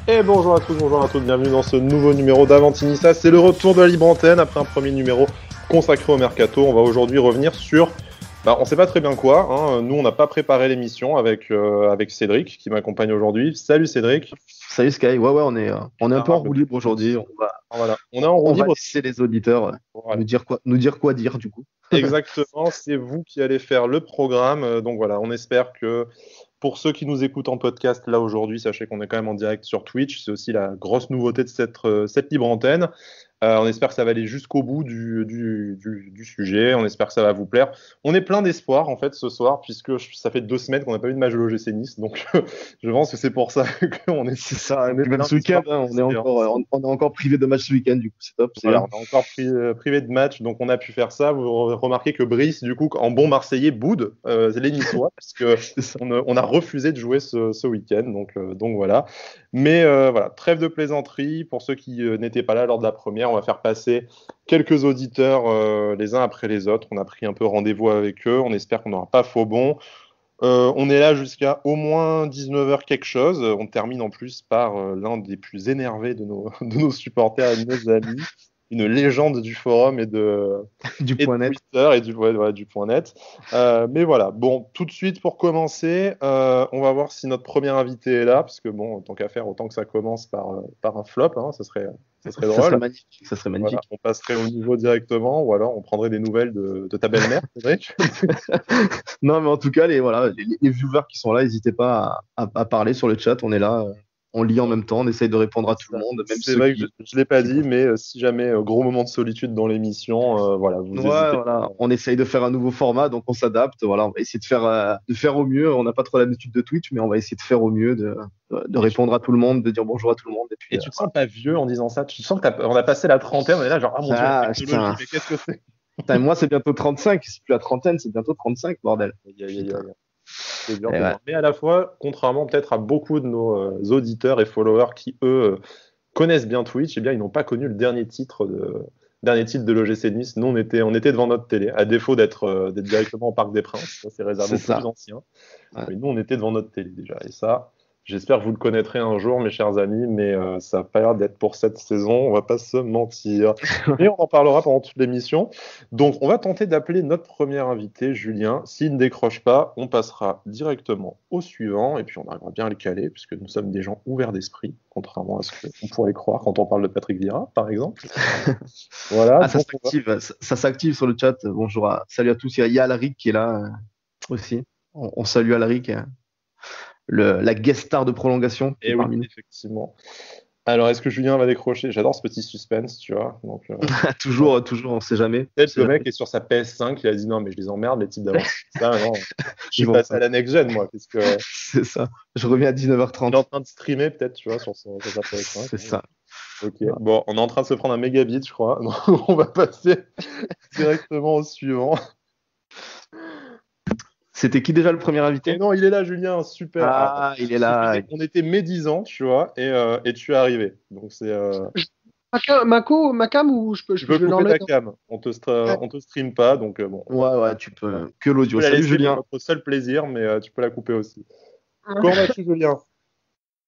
Et bonjour à tous, bonjour à toutes, bienvenue dans ce nouveau numéro d'Avantinissa. C'est le retour de la libre antenne après un premier numéro consacré au Mercato. On va aujourd'hui revenir sur, on ne sait pas très bien quoi, hein. Nous on n'a pas préparé l'émission avec Cédric qui m'accompagne aujourd'hui. Salut Cédric. Salut Sky, ouais, on est un peu en roue libre aujourd'hui. Voilà, on est en roue On va libre. laisser les auditeurs Voilà. nous dire quoi dire du coup. Exactement, c'est vous qui allez faire le programme. Donc voilà, on espère que pour ceux qui nous écoutent en podcast là aujourd'hui, sachez qu'on est quand même en direct sur Twitch. C'est aussi la grosse nouveauté de cette libre antenne. On espère que ça va aller jusqu'au bout du sujet. On espère que ça va vous plaire. On est plein d'espoir en fait ce soir, puisque ça fait 2 semaines qu'on n'a pas eu de match de l'OGC Nice. Donc je pense que c'est pour ça qu'on est, C'est ça, on est même plein ce week-end, d'espoir. on est encore privé de match ce week-end, du coup c'est top. Voilà, on a encore privé de match, donc on a pu faire ça. Vous remarquez que Brice, du coup, en bon Marseillais, boude les Niçois, parce que C'est ça. on a refusé de jouer ce week-end. Donc voilà. Mais voilà, trêve de plaisanterie. Pour ceux qui n'étaient pas là lors de la première, on va faire passer quelques auditeurs les uns après les autres. On a pris un peu rendez-vous avec eux. On espère qu'on n'aura pas faux bon. On est là jusqu'à au moins 19h quelque chose. On termine en plus par l'un des plus énervés de nos supporters et de nos amis, une légende du forum Du et de point net. Twitter et du point net. Mais voilà, bon, tout de suite pour commencer, on va voir si notre premier invité est là, parce que bon, tant qu'à faire, autant que ça commence par un flop, hein, ça serait Ça serait drôle. magnifique, ça serait Voilà, magnifique. on passerait au niveau directement, ou alors on prendrait des nouvelles de ta belle-mère, Cédric. Non mais en tout cas, les viewers qui sont là, n'hésitez pas à parler sur le chat, on est là, on lit en même temps, on essaye de répondre à tout le monde, même C'est ceux vrai que je l'ai pas qui dit, peuvent. mais si jamais gros moment de solitude dans l'émission, voilà, Ouais, vous hésitez voilà, pas. on essaye de faire un nouveau format, donc on s'adapte. Voilà, on va essayer de faire au mieux. On n'a pas trop l'habitude de Twitch, mais on va essayer de faire au mieux, de Et tu, répondre à tout le monde, de dire bonjour à tout le monde. Et puis, et tu te sens pas vieux en disant ça? Tu sens que on a passé la trentaine, on est là genre, ah mon Dieu, la Ah, technologie, putain. mais qu'est-ce que c'est? Putain, moi, c'est bientôt 35. C'est plus la trentaine, c'est bientôt 35, bordel. Aïe, aïe, aïe, Putain. aïe. C'est dur, Et c'est ouais, dur. Mais à la fois, contrairement peut-être à beaucoup de nos auditeurs et followers qui, eux, connaissent bien Twitch, eh bien, ils n'ont pas connu le dernier titre de l'OGC Nice. Nous, on était devant notre télé, à défaut d'être directement au Parc des Princes. Ça, c'est réservé c'est aux plus ça. anciens. Ouais. Mais nous, on était devant notre télé déjà. Et ça, j'espère que vous le connaîtrez un jour, mes chers amis, mais ça n'a pas l'air d'être pour cette saison, on va pas se mentir. Mais on en parlera pendant toute l'émission. Donc, on va tenter d'appeler notre premier invité, Julien. S'il ne décroche pas, on passera directement au suivant, et puis on arrivera bien à le caler, puisque nous sommes des gens ouverts d'esprit, contrairement à ce qu'on pourrait croire quand on parle de Patrick Vieira, par exemple. Voilà, Ah, ça donc on va. s'active, ça s'active sur le chat. Bonjour, salut à tous. Il y a Alaric qui est là aussi. On salue Alaric, la guest star de prolongation qui est Eh oui, parmi nous. effectivement. Alors, est-ce que Julien va décrocher? J'adore ce petit suspense, tu vois. Donc, Toujours, on sait jamais. On peut-être sait le mec jamais. est sur sa PS5, il a dit non, mais je les emmerde, les types d'avant. Ça, non. Je Ils suis vont passé à pas. la next-gen, moi. Qu'est-ce que... C'est ça. Je reviens à Il est en 19h30. train de streamer, peut-être, tu vois, sur sa PS5. C'est ça. Ok. Bon, on est en train de se prendre un mégabit, je crois. Donc, on va passer directement au suivant. C'était qui déjà le premier Et invité? non, il est là, Julien, super. Alors, Ah, il est là. on était médisants, tu vois, et tu es arrivé. Donc, c'est. Ma cam ou Tu je peux vais couper l'enlever. ta cam. Ouais. On te stream pas, donc bon, Ouais, ouais, voilà. que Tu l'audio. peux la Salut laisser pour Julien. notre seul plaisir, mais tu peux la couper aussi. Comment vas-tu, Julien?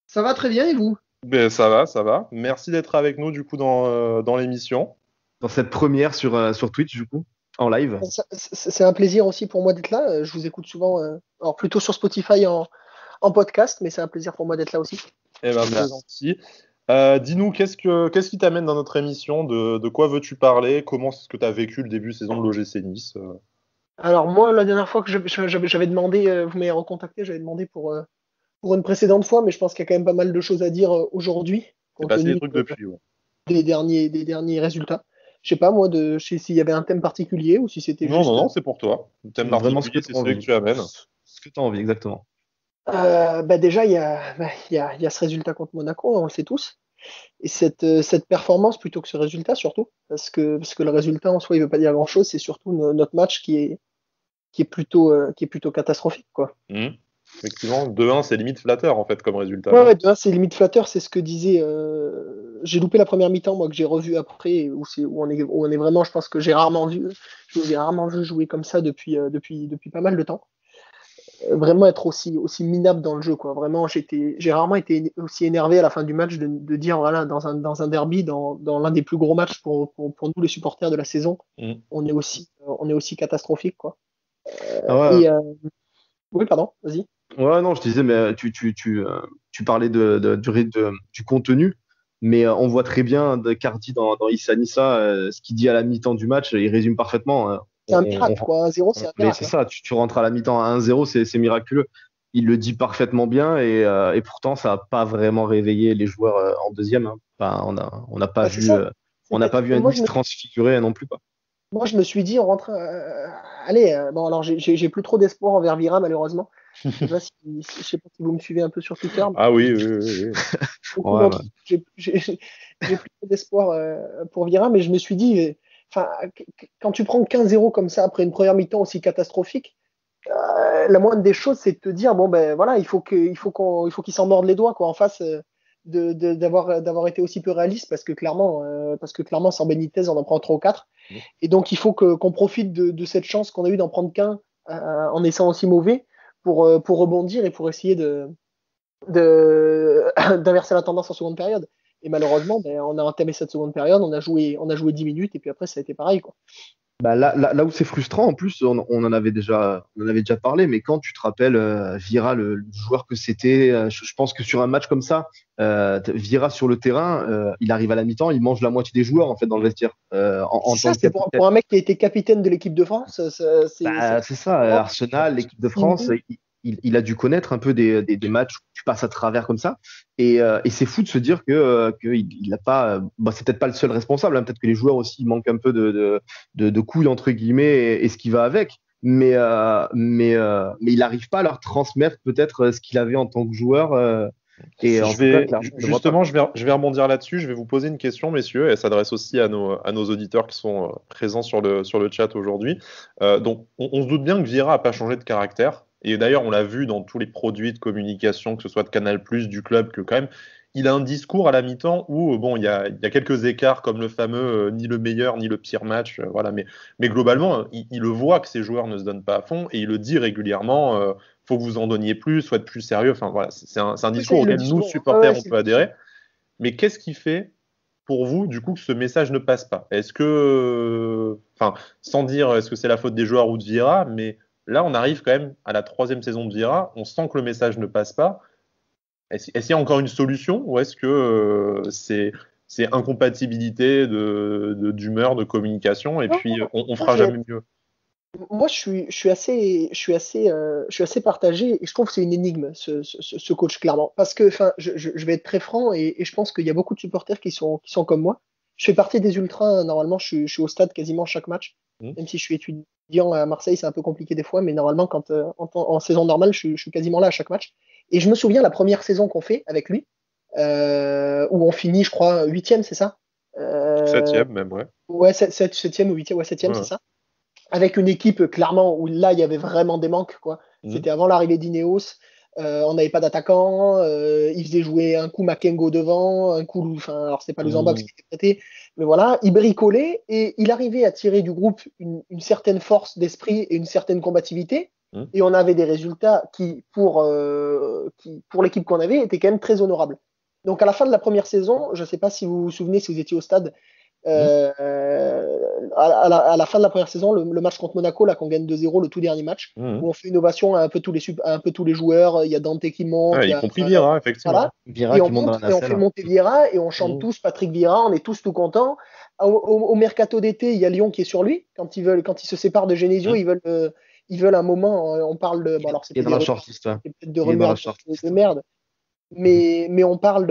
Ça va très bien et vous? Ben, ça va, ça va. Merci d'être avec nous, du coup, dans l'émission. Dans cette première sur Twitch, du coup, en live. C'est un plaisir aussi pour moi d'être là. Je vous écoute souvent, alors plutôt sur Spotify en podcast, mais c'est un plaisir pour moi d'être là aussi. Eh ben, c'est gentil. Dis-nous, qu'est-ce qui t'amène dans notre émission? De quoi veux-tu parler? Comment est-ce que tu as vécu le début de saison de l'OGC Nice? Alors moi, la dernière fois que j'avais demandé, vous m'avez recontacté, j'avais demandé pour une précédente fois, mais je pense qu'il y a quand même pas mal de choses à dire aujourd'hui, C'est compte passé des tenu trucs depuis, ouais. des derniers résultats. Je sais pas moi, je sais s'il y avait un thème particulier ou si c'était Non, non, juste. non, c'est pour toi. Le thème Vraiment ce que particulier, tu c'est as celui que envie. tu amènes. Ce que tu as envie, exactement. Bah déjà, il y a ce résultat contre Monaco, on le sait tous. Et cette performance plutôt que ce résultat, surtout. Parce que le résultat en soi, il veut pas dire grand-chose. C'est surtout notre match qui est plutôt catastrophique, quoi. Mhm. Effectivement, 2-1, c'est limite flatteur, en fait, comme résultat, Ouais, non? ouais, de un, c'est limite flatteur. C'est ce que disait. J'ai loupé la première mi-temps, moi, que j'ai revu après, où on est vraiment. Je pense que je vous ai rarement vu jouer comme ça depuis pas mal de temps. vraiment être aussi minable dans le jeu, quoi. Vraiment, j'ai rarement été aussi énervé à la fin du match de dire, voilà, dans un derby, dans l'un des plus gros matchs pour nous, les supporters de la saison, Mm. on est aussi catastrophique, quoi. Ah ouais, Et, oui, pardon, vas-y. ouais, non, je te disais, mais tu parlais du contenu, mais on voit très bien de Cardi dans Issa Nissa, ce qu'il dit à la mi-temps du match, il résume parfaitement. C'est un miracle, quoi. 1-0, c'est un Mais c'est miracle, hein. ça, tu rentres à la mi-temps à 1-0, c'est miraculeux. Il le dit parfaitement bien et pourtant, ça n'a pas vraiment réveillé les joueurs en deuxième, hein. Enfin, on n'a pas Bah, c'est vu, ça. on n'a pas vu un Moi, X transfiguré non plus, quoi. moi, je me suis dit, on rentre. Allez, bon, alors, j'ai plus trop d'espoir envers Vira, malheureusement. Je sais pas si vous me suivez un peu sur Twitter. Ah oui, oui, oui, oui. Beaucoup Ouais, ouais. d'entre j'ai plus d'espoir pour Vira, mais je me suis dit, enfin, quand tu prends 15-0 comme ça après une première mi-temps aussi catastrophique, la moindre des choses, c'est de te dire, bon ben voilà, il faut qu'il s'en morde les doigts quoi, en face d'avoir été aussi peu réaliste parce que clairement sans Benitez on en prend 3 ou 4 Mm. et donc il faut qu'on profite de cette chance qu'on a eu d'en prendre qu'un en étant aussi mauvais pour rebondir et pour essayer d'inverser la tendance en seconde période. Et malheureusement, ben, on a entamé cette seconde période, on a joué 10 minutes et puis après ça a été pareil quoi. Bah là où c'est frustrant, en plus, on en avait déjà parlé, mais quand tu te rappelles Vira, le joueur que c'était, je pense que sur un match comme ça, Vira sur le terrain, il arrive à la mi-temps, il mange la moitié des joueurs en fait dans le vestiaire en C'est tant ça, que c'est capitaine. pour un mec qui a été capitaine de l'équipe de France, Bah, c'est ça, vraiment Arsenal, l'équipe de France, fini. il a dû connaître un peu des matchs où tu passes à travers comme ça. Et c'est fou de se dire que il a pas. Bah, c'est peut-être pas le seul responsable, hein, peut-être que les joueurs aussi ils manquent un peu de couilles, entre guillemets, et ce qui va avec. Mais il n'arrive pas à leur transmettre peut-être ce qu'il avait en tant que joueur. Et en tout cas, clairement, on ne le voit pas, Justement, quoi. je vais rebondir là-dessus. Je vais vous poser une question, messieurs, et elle s'adresse aussi à nos auditeurs qui sont présents sur le chat aujourd'hui. Donc, on se doute bien que Vieira n'a pas changé de caractère. Et d'ailleurs, on l'a vu dans tous les produits de communication, que ce soit de Canal+, du club, que quand même, il a un discours à la mi-temps où, bon, il y a quelques écarts comme le fameux ni le meilleur ni le pire match. Voilà, mais globalement, il le voit que ses joueurs ne se donnent pas à fond et il le dit régulièrement. Faut que vous en donniez plus, faut être plus sérieux. Enfin voilà, c'est un Oui, ça, discours il le auquel dit nous, souvent. Ouais, supporters, ouais, on c'est peut adhérer. Mais qu'est-ce qui fait pour vous, du coup, que ce message ne passe pas? Est-ce que, enfin, sans dire est-ce que c'est la faute des joueurs ou de Vieira, mais là, on arrive quand même à la troisième saison de Vieira, on sent que le message ne passe pas. Est-ce qu'il y a encore une solution ou est-ce que c'est incompatibilité d'humeur, de communication et non, puis on moi, fera jamais mieux? moi, je suis assez partagé et je trouve que c'est une énigme, ce coach, clairement. Parce que, enfin, je vais être très franc et je pense qu'il y a beaucoup de supporters qui sont comme moi. Je fais partie des ultras, normalement, je suis au stade quasiment chaque match. Hmm. Même si je suis étudiant à Marseille, c'est un peu compliqué des fois, mais normalement, en saison normale, je suis quasiment là à chaque match. Et je me souviens la première saison qu'on fait avec lui, où on finit, je crois, huitième, c'est ça? Septième même, ouais. Ouais, septième ou huitième, ouais, septième, Ouais, c'est ouais. ça avec une équipe clairement où là il y avait vraiment des manques quoi. Hmm. C'était avant l'arrivée d'Ineos, on n'avait pas d'attaquant, il faisait jouer un coup Makengo devant, un coup, enfin alors c'est pas Louzamba parce Hmm. qu'il était prêté, mais voilà, il bricolait et il arrivait à tirer du groupe une certaine force d'esprit et une certaine combativité. Hmm. Et on avait des résultats qui pour l'équipe qu'on avait, étaient quand même très honorables. Donc à la fin de la première saison, je ne sais pas si vous vous souvenez, si vous étiez au stade, Hmm. à la fin de la première saison, le match contre Monaco, là, qu'on gagne 2-0, le tout dernier match, Hmm. où on fait une ovation à un peu tous les joueurs. Il y a Dante qui monte, Ouais, il y y a, compris Vieira, effectivement. voilà. Vieira Et on qui monte dans monte la et on fait nacelle. monter Vieira et on chante Hmm. tous Patrick Vieira, on est tous tout contents. Au mercato d'été, il y a Lyon qui est sur lui. Quand ils se séparent de Genesio, Hmm. ils veulent un moment, on parle de, bon, alors Il est c'était dans des la rumeurs, shortlist, ouais. c'était peut-être de Il est dans la rumeurs de shortlist. merde, mais on parle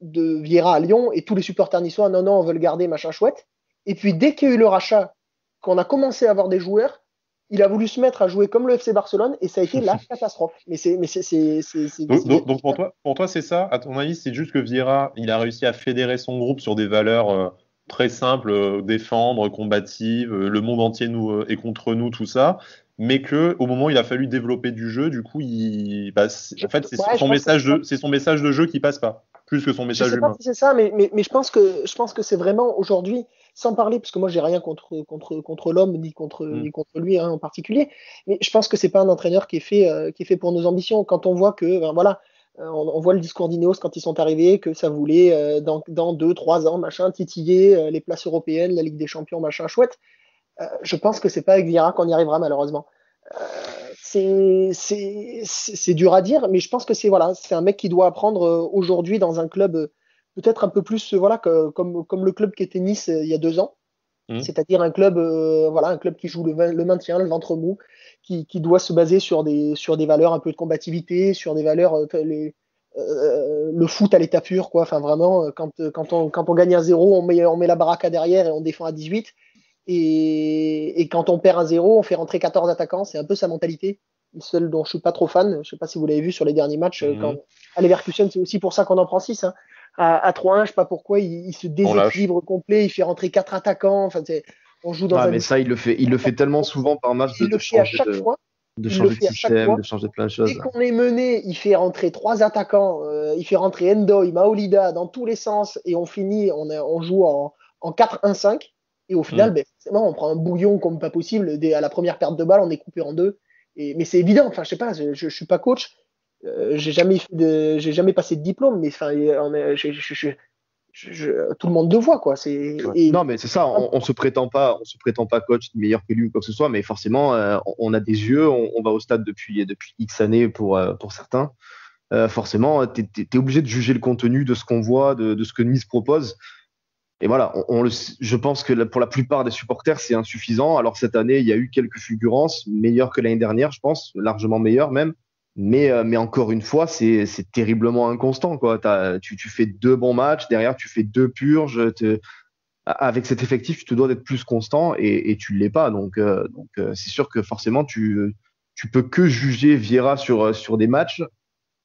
de Vieira à Lyon et tous les supporters niçois, non, non, on veut le garder, machin chouette. Et puis dès qu'il y a eu le rachat, qu'on a commencé à avoir des joueurs, il a voulu se mettre à jouer comme le FC Barcelone et ça a été la catastrophe. Donc pour toi, c'est ça? À ton avis, c'est juste que Vieira, il a réussi à fédérer son groupe sur des valeurs très simples, défendre, combatives, le monde entier est contre nous, tout ça, mais que au moment où il a fallu développer du jeu, du coup, en fait, Ouais, je pense que c'est ça. c'est son message de jeu qui passe pas, plus que son Je message sais pas humain. si c'est ça, mais je pense que c'est vraiment aujourd'hui. sans parler, parce que moi j'ai rien contre l'homme ni contre lui hein, en particulier, mais je pense que c'est pas un entraîneur qui est fait pour nos ambitions. Quand on voit que ben, voilà, on voit le discours d'Ineos quand ils sont arrivés, que ça voulait dans 2-3 ans machin titiller les places européennes, la Ligue des Champions machin chouette. Je pense que c'est pas avec Vieira qu'on y arrivera malheureusement. C'est dur à dire, mais je pense que c'est un mec qui doit apprendre aujourd'hui dans un club peut-être un peu plus comme le club qu'était Nice il y a 2 ans, c'est-à-dire un club un club qui joue le maintien, le ventre mou, qui doit se baser sur des valeurs un peu de combativité, sur des valeurs le foot à l'état pur quoi. Enfin vraiment quand on gagne 1-0, on met la baraque derrière et on défend à 18. Et quand on perd 1-0, on fait rentrer 14 attaquants. C'est un peu sa mentalité. Celle dont je suis pas trop fan. Je ne sais pas si vous l'avez vu sur les derniers matchs. À Leverkusen, c'est aussi pour ça qu'on en prend 6. Hein. À 3-1, je ne sais pas pourquoi, il se déséquilibre complet. Il fait rentrer 4 attaquants. Enfin, on joue dans mais ça, il le fait tellement souvent par match de changer de système, de changer plein de choses. Dès qu'on est mené, il fait rentrer 3 attaquants. Il fait rentrer Endoy, Maolida dans tous les sens. Et on finit, on joue en 4-1-5. Et au final, forcément, on prend un bouillon comme pas possible. À la première perte de balle, on est coupé en 2. Mais c'est évident. Enfin, je sais pas, je suis pas coach. J'ai jamais passé de diplôme, mais enfin, tout le monde le voit, quoi. Non, mais c'est ça. On se prétend pas coach meilleur que lui ou quoi que ce soit, mais forcément, on a des yeux. On va au stade depuis X années pour certains. Forcément, t'es obligé de juger le contenu de ce qu'on voit, de ce que Nice propose. Et voilà, je pense que pour la plupart des supporters, c'est insuffisant. Alors cette année, il y a eu quelques fulgurances, meilleures que l'année dernière, je pense, largement meilleures même. Mais encore une fois, c'est terriblement inconstant, quoi. Tu fais 2 bons matchs, derrière tu fais 2 purges. Avec cet effectif, tu te dois d'être plus constant et tu ne l'es pas. Donc c'est sûr que forcément, tu peux que juger Vieira sur des matchs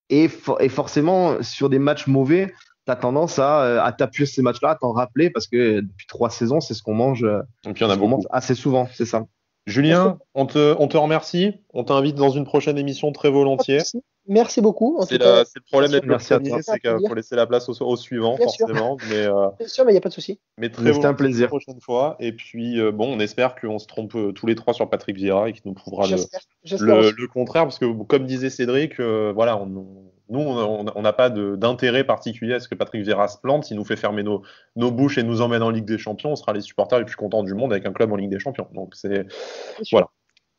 et forcément sur des matchs mauvais. Tu as tendance à t'appuyer sur ces matchs-là, à t'en rappeler, parce que depuis 3 saisons, c'est ce qu'on mange, et puis, on mange assez souvent, c'est ça. Julien, on te remercie. On t'invite dans une prochaine émission très volontiers. Merci beaucoup. C'est le problème d'être le premier, c'est qu'il faut laisser la place au suivant, bien forcément. Bien sûr, mais il n'y a pas de souci. Mais très c'était un plaisir. La prochaine fois. Et puis, on espère qu'on se trompe tous les 3 sur Patrick Vieira et qu'il nous prouvera le contraire. Parce que, comme disait Cédric, voilà, on n'a pas d'intérêt particulier à ce que Patrick Vieira se plante. S'il nous fait fermer nos bouches et nous emmène en Ligue des Champions, on sera les supporters les plus contents du monde avec un club en Ligue des Champions. Donc, voilà.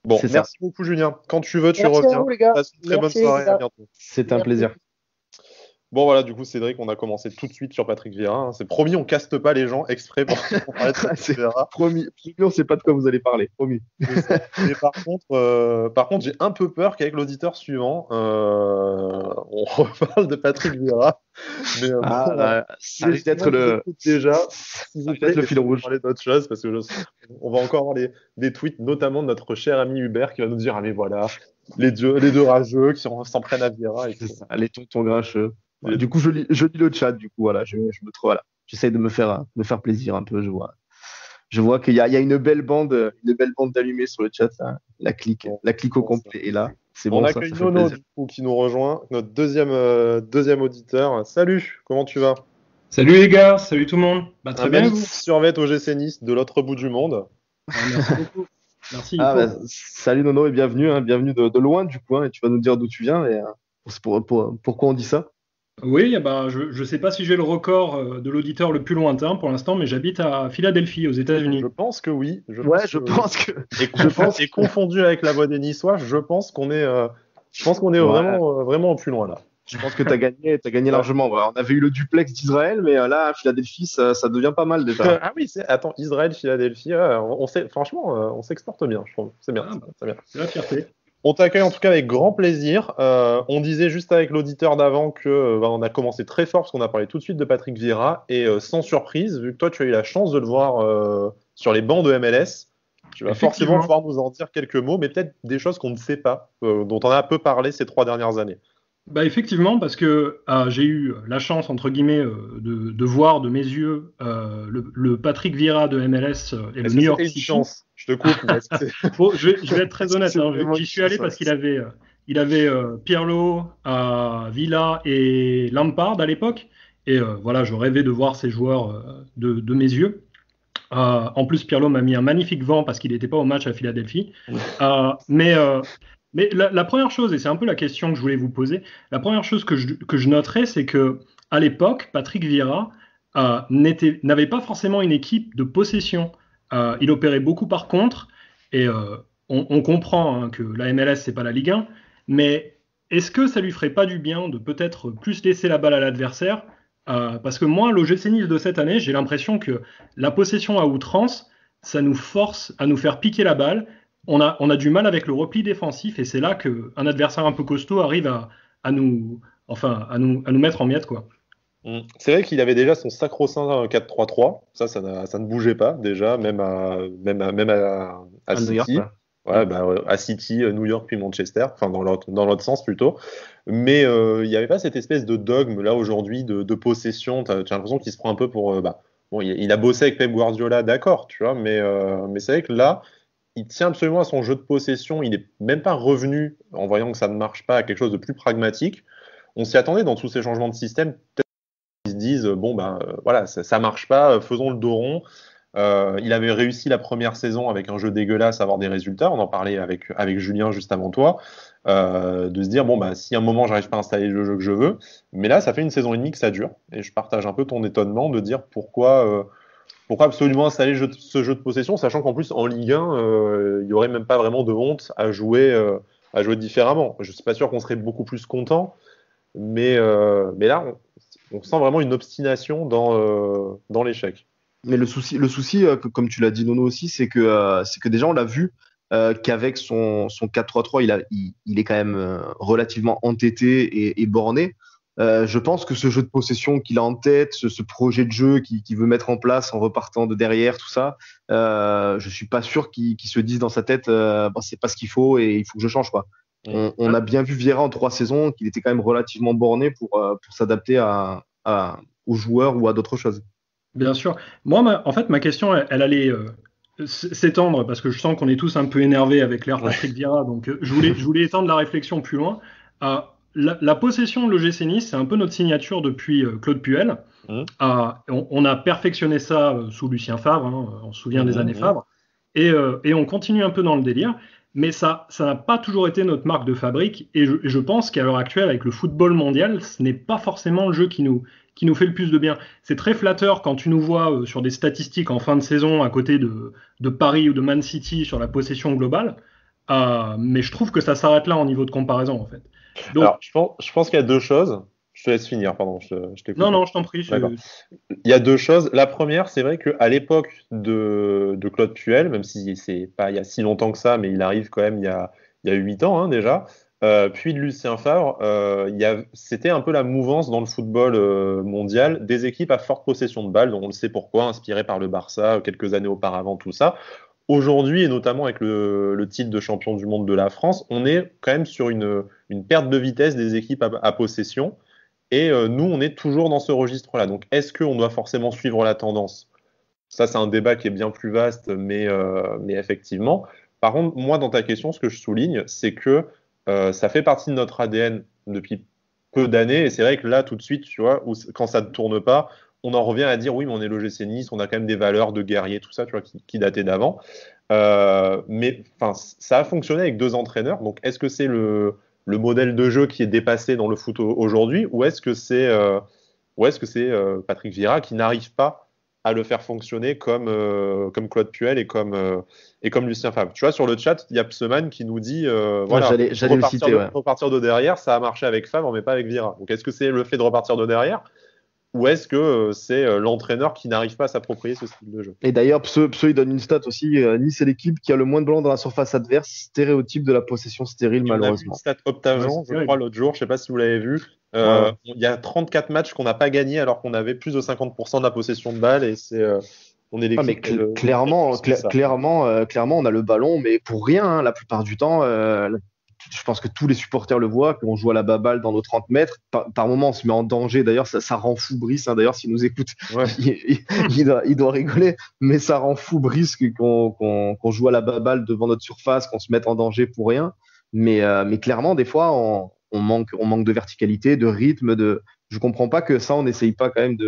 Bon, merci beaucoup, Julien. Quand tu veux, tu reviens. Vous, les gars. Passe une très bonne soirée. À bientôt. C'est un plaisir. Bon, voilà, du coup, Cédric, on a commencé tout de suite sur Patrick Vieira. Hein. C'est promis, on caste pas les gens exprès pour parler de Patrick Vieira. Promis, on sait pas de quoi vous allez parler. Promis. Mais par contre, j'ai un peu peur qu'avec l'auditeur suivant, on reparle de Patrick Vieira. Mais ça risque d'être le fil rouge. Parler d'autre chose parce que on va encore avoir des tweets, notamment de notre cher ami Hubert, qui va nous dire mais voilà, les deux rageux qui s'en prennent à Vieira. Les tontons grincheux. Voilà, du coup, je lis le chat. Du coup, voilà, voilà. J'essaie de me faire plaisir un peu. Je vois qu'il y a une belle bande d'allumés sur le chat. Là. La clique au complet. Et là, c'est bon. On accueille Nono du coup, qui nous rejoint, notre deuxième auditeur. Salut, comment tu vas? Salut les gars, salut tout le monde. Très bien. Vous survêt au GC Nice de l'autre bout du monde. Merci beaucoup. Merci. Salut Nono et bienvenue. Bienvenue de loin du coup. Et tu vas nous dire d'où tu viens et pourquoi on dit ça. Oui, je ne sais pas si j'ai le record de l'auditeur le plus lointain pour l'instant, mais j'habite à Philadelphie, aux États-Unis. Je pense que oui. Et confondu avec la voix des Niçois, je pense qu'on est, vraiment au plus loin là. Je pense que tu as gagné largement. Voilà. On avait eu le duplex d'Israël, mais là, à Philadelphie, ça devient pas mal déjà. Ah oui, Israël, Philadelphie, franchement, on s'exporte bien, je trouve. C'est bien. C'est la fierté. On t'accueille en tout cas avec grand plaisir. On disait juste avec l'auditeur d'avant que on a commencé très fort parce qu'on a parlé tout de suite de Patrick Vieira et sans surprise, vu que toi tu as eu la chance de le voir sur les bancs de MLS, tu vas forcément pouvoir nous en dire quelques mots, mais peut-être des choses qu'on ne sait pas, dont on a un peu parlé ces 3 dernières années. Effectivement, parce que j'ai eu la chance, entre guillemets, de voir de mes yeux le Patrick Vieira de MLS et le New York City. Chance. Je te coupe. Je vais être très honnête. J'y suis allé parce qu'il avait Pirlo, Villa et Lampard à l'époque. Et voilà, je rêvais de voir ces joueurs de mes yeux. En plus, Pirlo m'a mis un magnifique vent parce qu'il n'était pas au match à Philadelphie. Mais la première chose, et c'est un peu la question que je voulais vous poser, la première chose que je noterais, c'est que à l'époque, Patrick Vieira n'avait pas forcément une équipe de possession. Il opérait beaucoup par contre, et on comprend hein, que la MLS, c'est pas la Ligue 1, mais est-ce que ça lui ferait pas du bien de peut-être plus laisser la balle à l'adversaire? Parce que moi, l'OGC Nice de cette année, j'ai l'impression que la possession à outrance, ça nous force à nous faire piquer la balle. On a du mal avec le repli défensif et c'est là qu'un adversaire un peu costaud arrive à nous, enfin, à nous mettre en miettes, quoi. C'est vrai qu'il avait déjà son sacro-saint 4-3-3. Ça ne bougeait pas déjà, à New York, City. ouais. Ouais, à City, New York puis Manchester, enfin dans l'autre sens plutôt. Mais il n'y avait pas cette espèce de dogme là aujourd'hui de possession. T'as l'impression qu'il se prend un peu pour. Bon, il a bossé avec Pep Guardiola, d'accord, tu vois, mais c'est vrai que là, il tient absolument à son jeu de possession. Il n'est même pas revenu en voyant que ça ne marche pas à quelque chose de plus pragmatique. On s'y attendait dans tous ces changements de système. Peut-être qu'ils se disent bon voilà, ça marche pas, faisons le dos rond. Il avait réussi la première saison avec un jeu dégueulasse à avoir des résultats. On en parlait avec Julien juste avant toi. De se dire bon si à un moment j'arrive pas à installer le jeu que je veux, mais là ça fait une saison et demie que ça dure et je partage un peu ton étonnement de dire pourquoi absolument installer ce jeu de possession, sachant qu'en plus en Ligue 1 il y aurait même pas vraiment de honte à jouer différemment. Je suis pas sûr qu'on serait beaucoup plus content, mais là on sent vraiment une obstination dans l'échec. Mais le souci comme tu l'as dit Nono aussi, c'est que déjà on l'a vu qu'avec son 4-3-3, il est quand même relativement entêté et borné. Je pense que ce jeu de possession qu'il a en tête, ce projet de jeu qu'il veut mettre en place en repartant de derrière, tout ça, je suis pas sûr qu'il se dise dans sa tête, c'est pas ce qu'il faut et il faut que je change quoi. On a bien vu Vieira en 3 saisons qu'il était quand même relativement borné pour s'adapter aux joueurs ou à d'autres choses. Bien sûr. Moi, en fait, ma question, elle allait s'étendre parce que je sens qu'on est tous un peu énervés avec l'ère Patrick Vieira. Donc, je voulais étendre la réflexion plus loin. La possession de l'OGC Nice, c'est un peu notre signature depuis Claude Puel. On a perfectionné ça sous Lucien Favre. Hein, on se souvient des années Favre. Et on continue un peu dans le délire. Mais ça n'a pas toujours été notre marque de fabrique. Et je pense qu'à l'heure actuelle, avec le football mondial, ce n'est pas forcément le jeu qui nous fait le plus de bien. C'est très flatteur quand tu nous vois sur des statistiques en fin de saison à côté de Paris ou de Man City sur la possession globale. Mais je trouve que ça s'arrête là en niveau de comparaison, en fait. Donc, alors, je pense qu'il y a deux choses. Je te laisse finir, pardon. Je t'écoute. Non, je t'en prie. Il y a deux choses. La première, c'est vrai qu'à l'époque de Claude Puel, même si c'est pas il y a si longtemps que ça, mais il arrive quand même il y a 8 ans hein, déjà, puis de Lucien Favre, c'était un peu la mouvance dans le football mondial des équipes à forte possession de balle, dont on le sait pourquoi, inspiré par le Barça quelques années auparavant, tout ça. Aujourd'hui, et notamment avec le titre de champion du monde de la France, on est quand même sur une perte de vitesse des équipes à possession. Et nous, on est toujours dans ce registre-là. Donc, est-ce qu'on doit forcément suivre la tendance? Ça, c'est un débat qui est bien plus vaste, mais effectivement. Par contre, moi, dans ta question, ce que je souligne, c'est que ça fait partie de notre ADN depuis peu d'années. Et c'est vrai que là, tout de suite, tu vois, quand ça ne tourne pas, on en revient à dire oui, mais on est l'OGC Nice, on a quand même des valeurs de guerrier, tout ça, tu vois, qui dataient d'avant. Mais ça a fonctionné avec 2 entraîneurs. Donc, est-ce que c'est le modèle de jeu qui est dépassé dans le foot aujourd'hui, ou est-ce que c'est Patrick Vieira qui n'arrive pas à le faire fonctionner comme Claude Puel et comme Lucien Favre? Tu vois, sur le chat, il y a Pseman qui nous dit voilà, j'allais le citer, repartir de derrière, ça a marché avec Favre, mais pas avec Vieira. Donc, est-ce que c'est le fait de repartir de derrière, ou est-ce que c'est l'entraîneur qui n'arrive pas à s'approprier ce style de jeu? Et d'ailleurs, Pseu, il donne une stat aussi. Nice est l'équipe qui a le moins de ballons dans la surface adverse, stéréotype de la possession stérile, malheureusement. On a vu une stat Optagent, je crois, l'autre jour, je ne sais pas si vous l'avez vu. Il y a 34 matchs qu'on n'a pas gagnés alors qu'on avait plus de 50% de la possession de balle. Et on est l'équipe. Clairement, on a le ballon, mais pour rien, hein, la plupart du temps. Je pense que tous les supporters le voient, qu'on joue à la baballe dans nos 30 mètres. Par moment, on se met en danger. D'ailleurs, ça rend fou Brice. Hein. D'ailleurs, s'il nous écoute, il doit rigoler. Mais ça rend fou Brice qu'on joue à la baballe devant notre surface, qu'on se mette en danger pour rien. Mais clairement, des fois, on manque de verticalité, de rythme. Je comprends pas que ça, on n'essaye pas quand même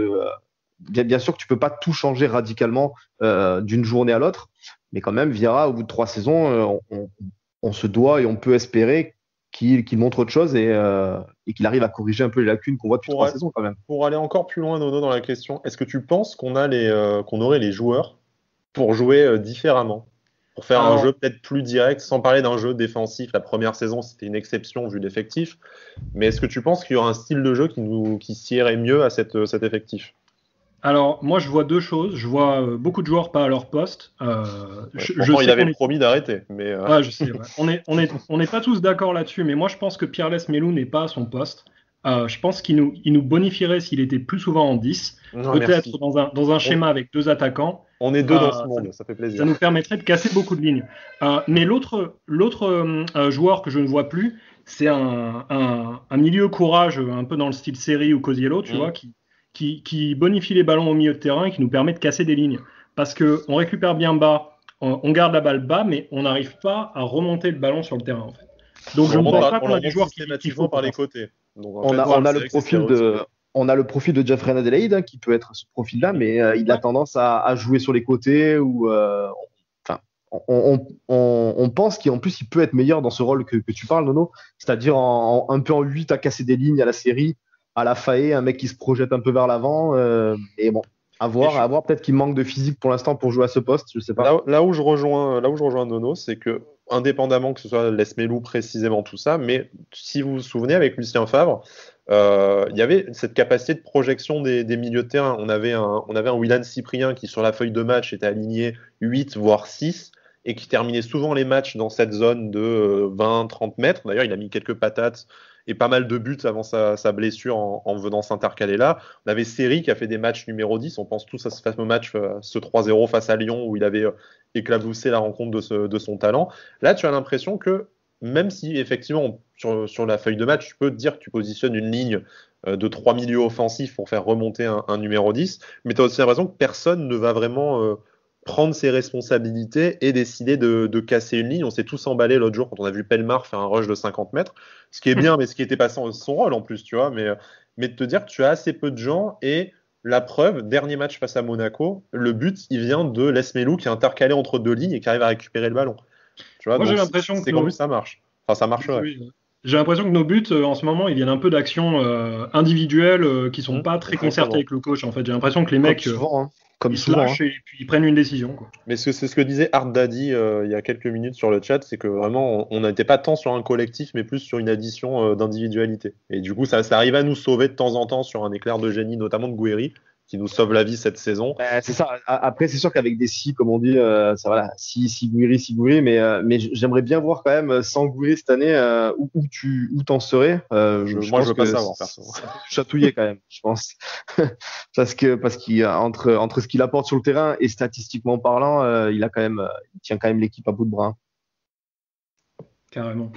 bien sûr que tu peux pas tout changer radicalement d'une journée à l'autre, mais quand même, Vieira, au bout de 3 saisons, on se doit et on peut espérer qu'il montre autre chose et qu'il arrive à corriger un peu les lacunes qu'on voit depuis 3 saisons quand même. Pour aller encore plus loin, Nono, dans la question, est-ce que tu penses qu'on aurait les joueurs pour jouer différemment? Pour faire un jeu peut-être plus direct, sans parler d'un jeu défensif. La première saison, c'était une exception vu l'effectif. Mais est-ce que tu penses qu'il y aura un style de jeu qui s'y irait mieux à cet effectif? Alors, moi, je vois deux choses. Je vois beaucoup de joueurs pas à leur poste. Pourtant, il avait promis d'arrêter. Mais Ouais, je sais. Ouais. On n'est pas tous d'accord là-dessus, mais moi, je pense que Pierre Lesmelou n'est pas à son poste. Je pense qu'il nous bonifierait s'il était plus souvent en 10. Peut-être dans un schéma avec 2 attaquants. On est 2 dans ce monde, ça fait plaisir. Ça nous permettrait de casser beaucoup de lignes. Mais l'autre joueur que je ne vois plus, c'est un milieu courage, un peu dans le style Seri ou Cosiello, tu vois, qui bonifie les ballons au milieu de terrain et qui nous permet de casser des lignes. Parce qu'on récupère bien bas, on garde la balle bas, mais on n'arrive pas à remonter le ballon sur le terrain, en fait. Donc je ne pense pas qu'on a des joueurs qui font par les côtés. Donc, on a le profil de Jeffrey Adelaide qui peut être ce profil-là, mais il a tendance à jouer sur les côtés ou on pense qu'en plus il peut être meilleur dans ce rôle que tu parles, Nono, c'est-à-dire un peu en 8 à casser des lignes à la série, à la Faé, un mec qui se projette un peu vers l'avant. Et bon, à voir, peut-être qu'il manque de physique pour l'instant pour jouer à ce poste, je sais pas. Là où je rejoins Nono, c'est que indépendamment que ce soit Lesmelou précisément tout ça, mais si vous vous souvenez avec Lucien Favre, il y avait cette capacité de projection des milieux de terrain. On avait un Willan Cyprien qui sur la feuille de match était aligné 8 voire 6 et qui terminait souvent les matchs dans cette zone de 20-30 mètres. D'ailleurs, il a mis quelques patates et pas mal de buts avant sa blessure en venant s'intercaler là. On avait Seri qui a fait des matchs numéro 10. On pense tous à ce fameux match, ce 3-0 face à Lyon où il avait éclaboussé la rencontre de son talent. Là, tu as l'impression que même si effectivement sur la feuille de match, tu peux te dire que tu positionnes une ligne de 3 milieux offensifs pour faire remonter un numéro 10, mais tu as aussi l'impression que personne ne va vraiment prendre ses responsabilités et décider de casser une ligne. On s'est tous emballés l'autre jour quand on a vu Pellemar faire un rush de 50 mètres, ce qui est bien, mais ce qui n'était pas son rôle en plus, tu vois. Mais de te dire que tu as assez peu de gens et la preuve, dernier match face à Monaco, le but, il vient de Lesmelou qui est intercalé entre 2 lignes et qui arrive à récupérer le ballon. Tu vois, moi, j'ai l'impression que qu'en plus ça marche. Enfin, ça marche. Oui. J'ai l'impression que nos buts, en ce moment, ils viennent un peu d'actions individuelles qui sont pas très concertées avec le coach. En fait, j'ai l'impression que les mecs ils se lâchent et puis ils prennent une décision, quoi. Mais c'est ce que disait Art Daddy il y a quelques minutes sur le chat, c'est que vraiment on n'était pas tant sur un collectif, mais plus sur une addition d'individualité. Et du coup, ça arrive à nous sauver de temps en temps sur un éclair de génie, notamment de Gouiri, qui nous sauve la vie cette saison. C'est ça. Après, c'est sûr qu'avec des si, comme on dit, ça voilà, si Gouiri, mais j'aimerais bien voir quand même sans Gouiri cette année où t'en serais. Moi, je veux pas savoir perso. Chatouiller quand même, je pense, parce qu'il entre ce qu'il apporte sur le terrain et statistiquement parlant, il tient quand même l'équipe à bout de bras. Carrément.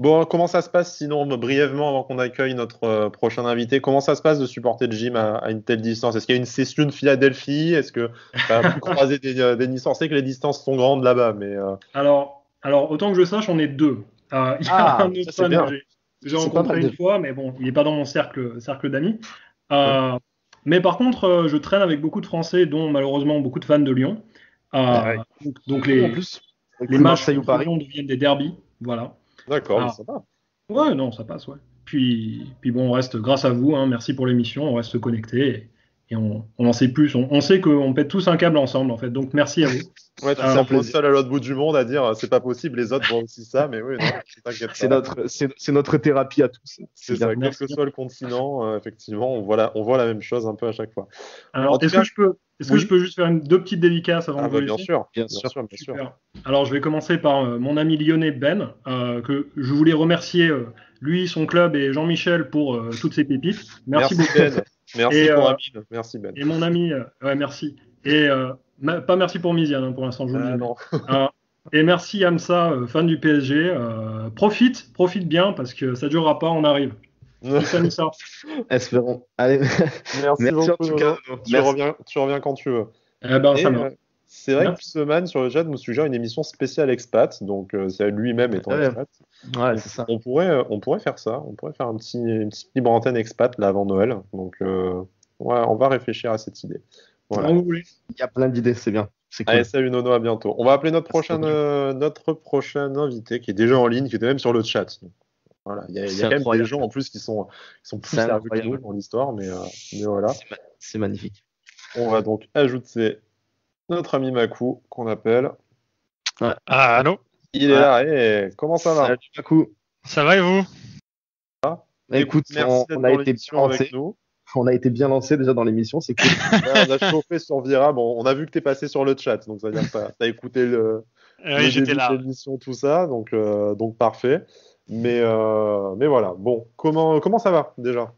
Bon, comment ça se passe sinon, brièvement, avant qu'on accueille notre prochain invité, comment ça se passe de supporter le gym à une telle distance? Est-ce qu'il y a une session de Philadelphie? Est-ce que tu as pu croiser des distances? C'est que les distances sont grandes là-bas, mais... Alors, autant que je sache, on est 2. Il y a un autre fan que j'ai rencontré une fois, mais bon, il n'est pas dans mon cercle d'amis. Mais par contre, je traîne avec beaucoup de Français, dont malheureusement beaucoup de fans de Lyon. Donc les matchs de Lyon deviennent des derbies, voilà. D'accord, ça va. Ouais, non, ça passe, ouais. Puis bon, on reste, grâce à vous, hein, merci pour l'émission, on reste connectés et on en sait plus. On sait qu'on pète tous un câble ensemble, en fait, donc merci à vous. Ouais, tu te sens pas seul à l'autre bout du monde à dire c'est pas possible, les autres voient aussi ça, mais oui, non, t'inquiète pas. C'est notre thérapie à tous. C'est ça, quel que soit le continent, effectivement, on voit la même chose un peu à chaque fois. Alors, est-ce que je peux juste faire 2 petites dédicaces avant de vous laisser? Bien sûr. Alors, je vais commencer par mon ami lyonnais Ben, que je voulais remercier, lui, son club et Jean-Michel pour toutes ces pépites. Merci beaucoup. Ben. Merci pour Amine. Merci Ben. Et mon ami, merci. Et pas merci pour Miziane, hein, pour l'instant, je vous le dis. Et merci Hamza, fan du PSG. Profite bien parce que ça ne durera pas, on arrive. C'est ça. Espérons. Allez. Merci beaucoup. En tout cas, tu reviens quand tu veux. Ça marche. C'est vrai que Pseman sur le chat nous suggère une émission spéciale expat, donc c'est lui-même étant expat. Ouais, c'est ça. On pourrait faire ça. On pourrait faire une petite libre antenne expat là avant Noël. Donc on va réfléchir à cette idée. Voilà. Quand vous voulez. Il y a plein d'idées, c'est bien. C'est cool. Allez, salut Nono, à bientôt. On va appeler notre prochain invité qui est déjà en ligne, qui était même sur le chat. Donc, voilà, il y a quand même des gens en plus qui sont plus sérieux que nous dans l'histoire, mais voilà. C'est magnifique. On va donc ajouter notre ami Makou qu'on appelle. Ouais. Ah, allô? Il est là, et comment ça va? Salut Makou. Ça va et vous? Écoute, merci d'être on a dans été l'émission bien avec lancé. nous. On a été bien lancé déjà dans l'émission, c'est cool. Ouais, on a chauffé sur Vira. Bon, on a vu que tu es passé sur le chat, donc ça veut dire que tu as écouté le Oui, j'étais début là. de l'émission, tout ça, donc parfait. Mais voilà. Bon, comment ça va déjà?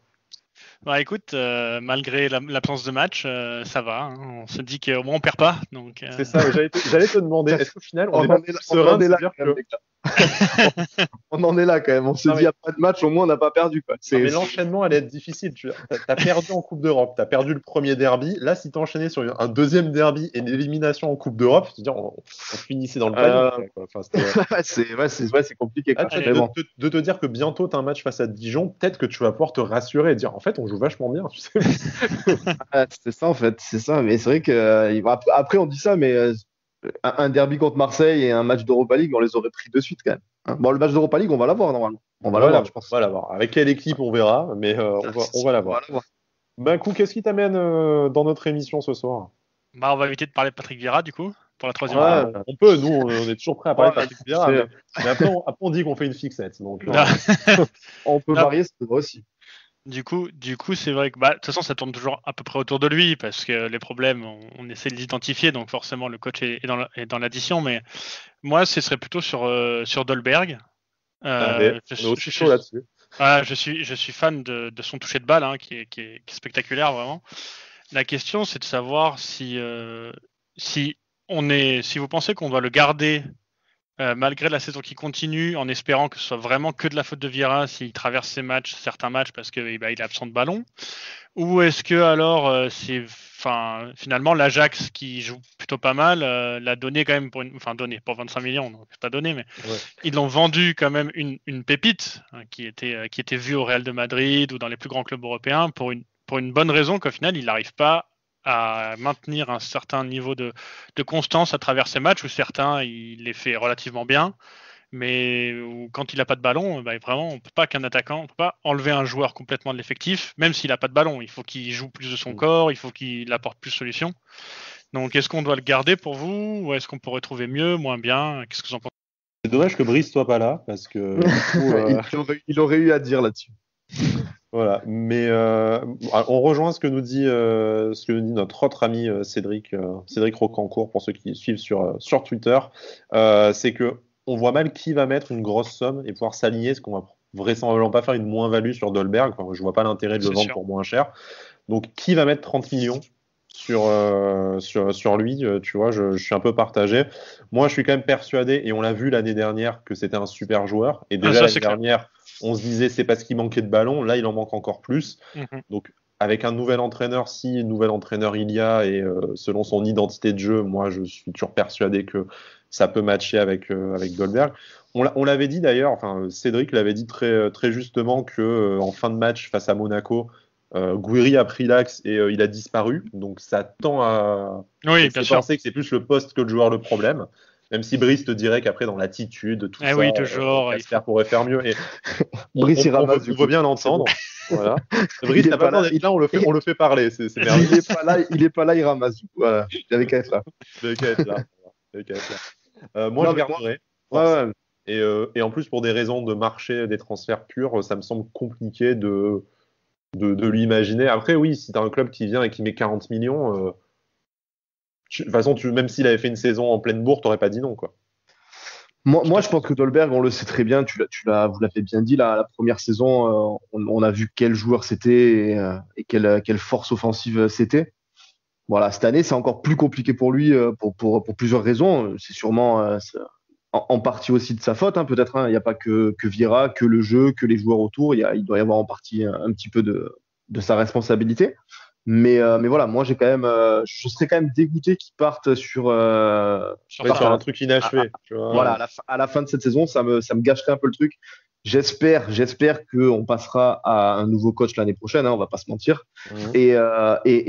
Bah écoute, malgré l'absence de match, ça va. Hein. On se dit qu'au moins on perd pas. Donc, C'est ça, j'allais te demander, est-ce qu'au final, on est pas plus on serein en de est se là dire quand même, que... les gars. On en est là quand même. On se dit, il n'y a pas de match, au moins on n'a pas perdu. Quoi. Non, mais l'enchaînement allait être difficile. Tu as perdu en Coupe d'Europe, tu as perdu le premier derby. Là, si tu enchaînais sur un deuxième derby et une élimination en Coupe d'Europe, je veux dire, on finissait dans le panier. Enfin, c'est compliqué. Quoi. De te dire que bientôt tu as un match face à Dijon, peut-être que tu vas pouvoir te rassurer et dire en fait, on joue vachement bien. Tu sais. C'est ça en fait, c'est ça. Mais c'est vrai que après on dit ça, mais un derby contre Marseille et un match d'Europa League, on les aurait pris de suite quand même. Hein. Bon, le match d'Europa League, on va l'avoir normalement. On va l'avoir, je pense. On va l'avoir. Avec quelle équipe, on verra, mais on va l'avoir. Makou, qu'est-ce qui t'amène dans notre émission ce soir? Bah, on va éviter de parler de Patrick Vieira du coup pour la troisième fois. On peut, nous, on est toujours prêts à parler de Patrick Vieira, mais après, on dit qu'on fait une fixette. Donc, on peut varier, c'est vrai aussi. Du coup, c'est vrai que de toute façon, ça tourne toujours à peu près autour de lui parce que les problèmes, on essaie de les identifier, donc forcément le coach est dans l'addition. Mais moi, ce serait plutôt sur Dolberg. On est aussi chaud là-dessus. Voilà, je suis fan de son toucher de balle, hein, qui est spectaculaire vraiment. La question, c'est de savoir si vous pensez qu'on doit le garder. Malgré la saison qui continue, en espérant que ce soit vraiment que de la faute de Vieira s'il traverse certains matchs parce qu'il est absent de ballon, ou est-ce que alors finalement l'Ajax qui joue plutôt pas mal l'a donné quand même pour 25 millions, donc c'est pas donné, mais ils l'ont vendu quand même une pépite hein, qui était vue au Real de Madrid ou dans les plus grands clubs européens pour une bonne raison qu'au final il n'arrive pas à maintenir un certain niveau de constance à travers ces matchs où certains il les fait relativement bien, mais quand il n'a pas de ballon, vraiment on peut pas on peut pas enlever un joueur complètement de l'effectif, même s'il n'a pas de ballon, il faut qu'il joue plus de son corps, il faut qu'il apporte plus de solutions. Donc est-ce qu'on doit le garder pour vous ou est-ce qu'on pourrait trouver mieux, moins bien? Qu'est-ce que vous en pensez? C'est dommage que Brice soit pas là parce que il aurait eu à dire là-dessus. Voilà, mais on rejoint ce que nous dit notre autre ami Cédric Rocancourt pour ceux qui suivent sur Twitter. C'est que on voit mal qui va mettre une grosse somme et pouvoir s'aligner, ce qu'on va vraisemblablement pas faire une moins-value sur Dolberg. Enfin, je vois pas l'intérêt de le vendre pour moins cher. Donc qui va mettre 30 millions sur lui, tu vois, je suis un peu partagé. Moi, je suis quand même persuadé, et on l'a vu l'année dernière, que c'était un super joueur. Et déjà l'année dernière, on se disait c'est parce qu'il manquait de ballon. Là, il en manque encore plus. Donc, avec un nouvel entraîneur, si nouvel entraîneur il y a, et selon son identité de jeu, moi, je suis toujours persuadé que ça peut matcher avec Dolberg. On l'avait dit d'ailleurs, enfin, Cédric l'avait dit très, très justement que en fin de match face à Monaco, Gouiri a pris l'axe et il a disparu, donc ça tend à penser que c'est plus le poste que le joueur le problème, même si Brice te dirait qu'après dans l'attitude, tout ça, oui, toujours, Casper pourrait faire mieux. Et Brice on veut bien l'entendre. Voilà. Brice, t'as pas besoin d'être là, on le fait parler, c'est merveilleux. Il est pas là, il ramasse. Voilà, il avait qu'à être là. Moi, je garderais. Et en plus, pour des raisons de marché des transferts purs, ça me semble compliqué de lui imaginer. Après, oui, si tu as un club qui vient et qui met 40 millions, de toute façon, même s'il avait fait une saison en pleine bourre, t'aurais pas dit non, quoi. Moi, je pense que Dolberg, on le sait très bien, vous l'avez bien dit, la première saison, on a vu quel joueur c'était et quelle force offensive c'était. Voilà, cette année, c'est encore plus compliqué pour lui pour plusieurs raisons. C'est sûrement en partie aussi de sa faute, hein, peut-être. Hein. Il n'y a pas que Vieira, que le jeu, que les joueurs autour. Il doit y avoir en partie un petit peu de sa responsabilité. Mais voilà, moi, je serais quand même dégoûté qu'il parte sur un truc inachevé. Voilà, à la fin de cette saison, ça me gâcherait un peu le truc. J'espère qu'on passera à un nouveau coach l'année prochaine, hein, on va pas se mentir. Et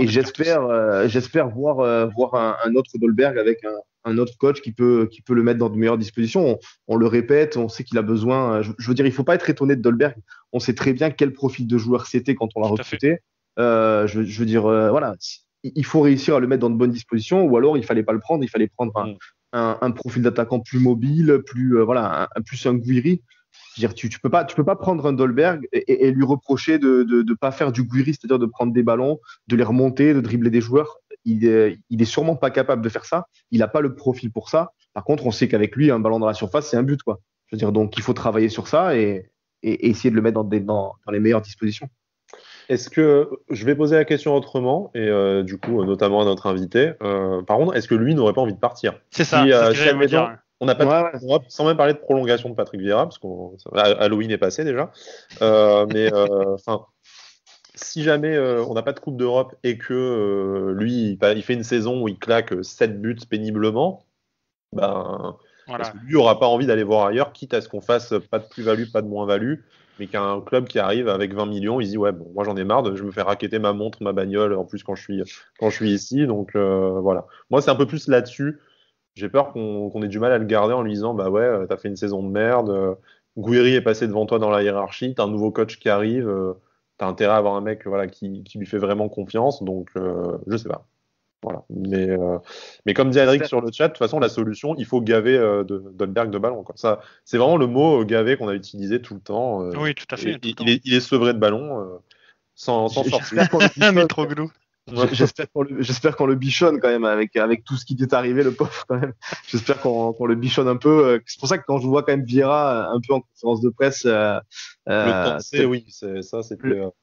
j'espère voir un autre Dolberg avec un autre coach qui peut le mettre dans de meilleures dispositions. On le répète, on sait qu'il a besoin. Je veux dire, il faut pas être étonné de Dolberg. On sait très bien quel profil de joueur c'était quand on l'a recruté. Je veux dire, voilà, il faut réussir à le mettre dans de bonnes dispositions, ou alors il fallait pas le prendre, il fallait prendre un profil d'attaquant plus mobile, plus un Gouiri. Je veux dire, tu peux pas prendre un Dolberg et lui reprocher de pas faire du Gouiri, c'est-à-dire de prendre des ballons, de les remonter, de dribbler des joueurs. Il est sûrement pas capable de faire ça. Il n'a pas le profil pour ça. Par contre, on sait qu'avec lui, un ballon dans la surface, c'est un but, quoi. Je veux dire, donc il faut travailler sur ça et essayer de le mettre dans les meilleures dispositions. Est-ce que je vais poser la question autrement et du coup notamment à notre invité. Par contre, est-ce que lui n'aurait pas envie de partir? C'est ça. C'est ce que j'allais vous dire. On n'a pas sans même parler de prolongation de Patrick Vieira parce qu'Halloween est passé déjà. Si jamais on n'a pas de Coupe d'Europe et que lui il fait une saison où il claque 7 buts péniblement, est-ce que lui n'aura pas envie d'aller voir ailleurs, quitte à ce qu'on fasse pas de plus-value, pas de moins-value, mais qu'un club qui arrive avec 20 millions, il se dit ouais, bon, moi j'en ai marre, je me fais racketter ma montre, ma bagnole, en plus quand je suis ici, donc voilà. Moi c'est un peu plus là-dessus. J'ai peur qu'on ait du mal à le garder en lui disant bah ouais, t'as fait une saison de merde, Gouiri est passé devant toi dans la hiérarchie, t'as un nouveau coach qui arrive, t'as intérêt à avoir un mec qui lui fait vraiment confiance, donc je sais pas. Voilà. Mais comme dit Adric sur le chat, de toute façon, la solution, il faut gaver Dolberg de ballon, quoi. Ça, c'est vraiment le mot gaver qu'on a utilisé tout le temps. Oui, tout à fait. Il est sevré de ballon sans sortir. Mitroglou. J'espère qu'on le bichonne quand même avec tout ce qui est arrivé, le pauvre quand même. J'espère qu'on le bichonne un peu. C'est pour ça que quand je vois quand même Vieira un peu en conférence de presse,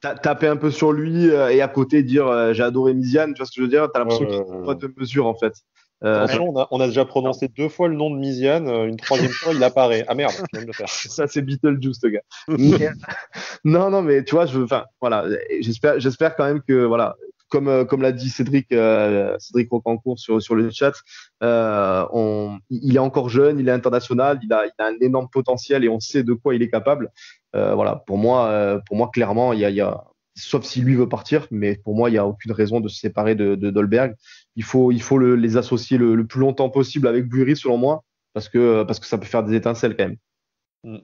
taper un peu sur lui et à côté dire j'ai adoré Miziane, tu vois ce que je veux dire? T'as l'impression qu'il n'y a pas de mesure en fait. Attention, on a déjà prononcé 2 fois le nom de Miziane, une 3e fois il apparaît. Ah merde, je viens de le faire. Ça c'est Beetlejuice, ce gars. non, mais tu vois, voilà, j'espère quand même que voilà. Comme l'a dit Cédric Rocancourt sur le chat, il est encore jeune, il est international, il a un énorme potentiel et on sait de quoi il est capable. Voilà, pour moi, clairement, sauf si lui veut partir, mais pour moi, il n'y a aucune raison de se séparer de Dolberg. Il faut les associer le plus longtemps possible avec Gouiri, selon moi, parce que ça peut faire des étincelles quand même.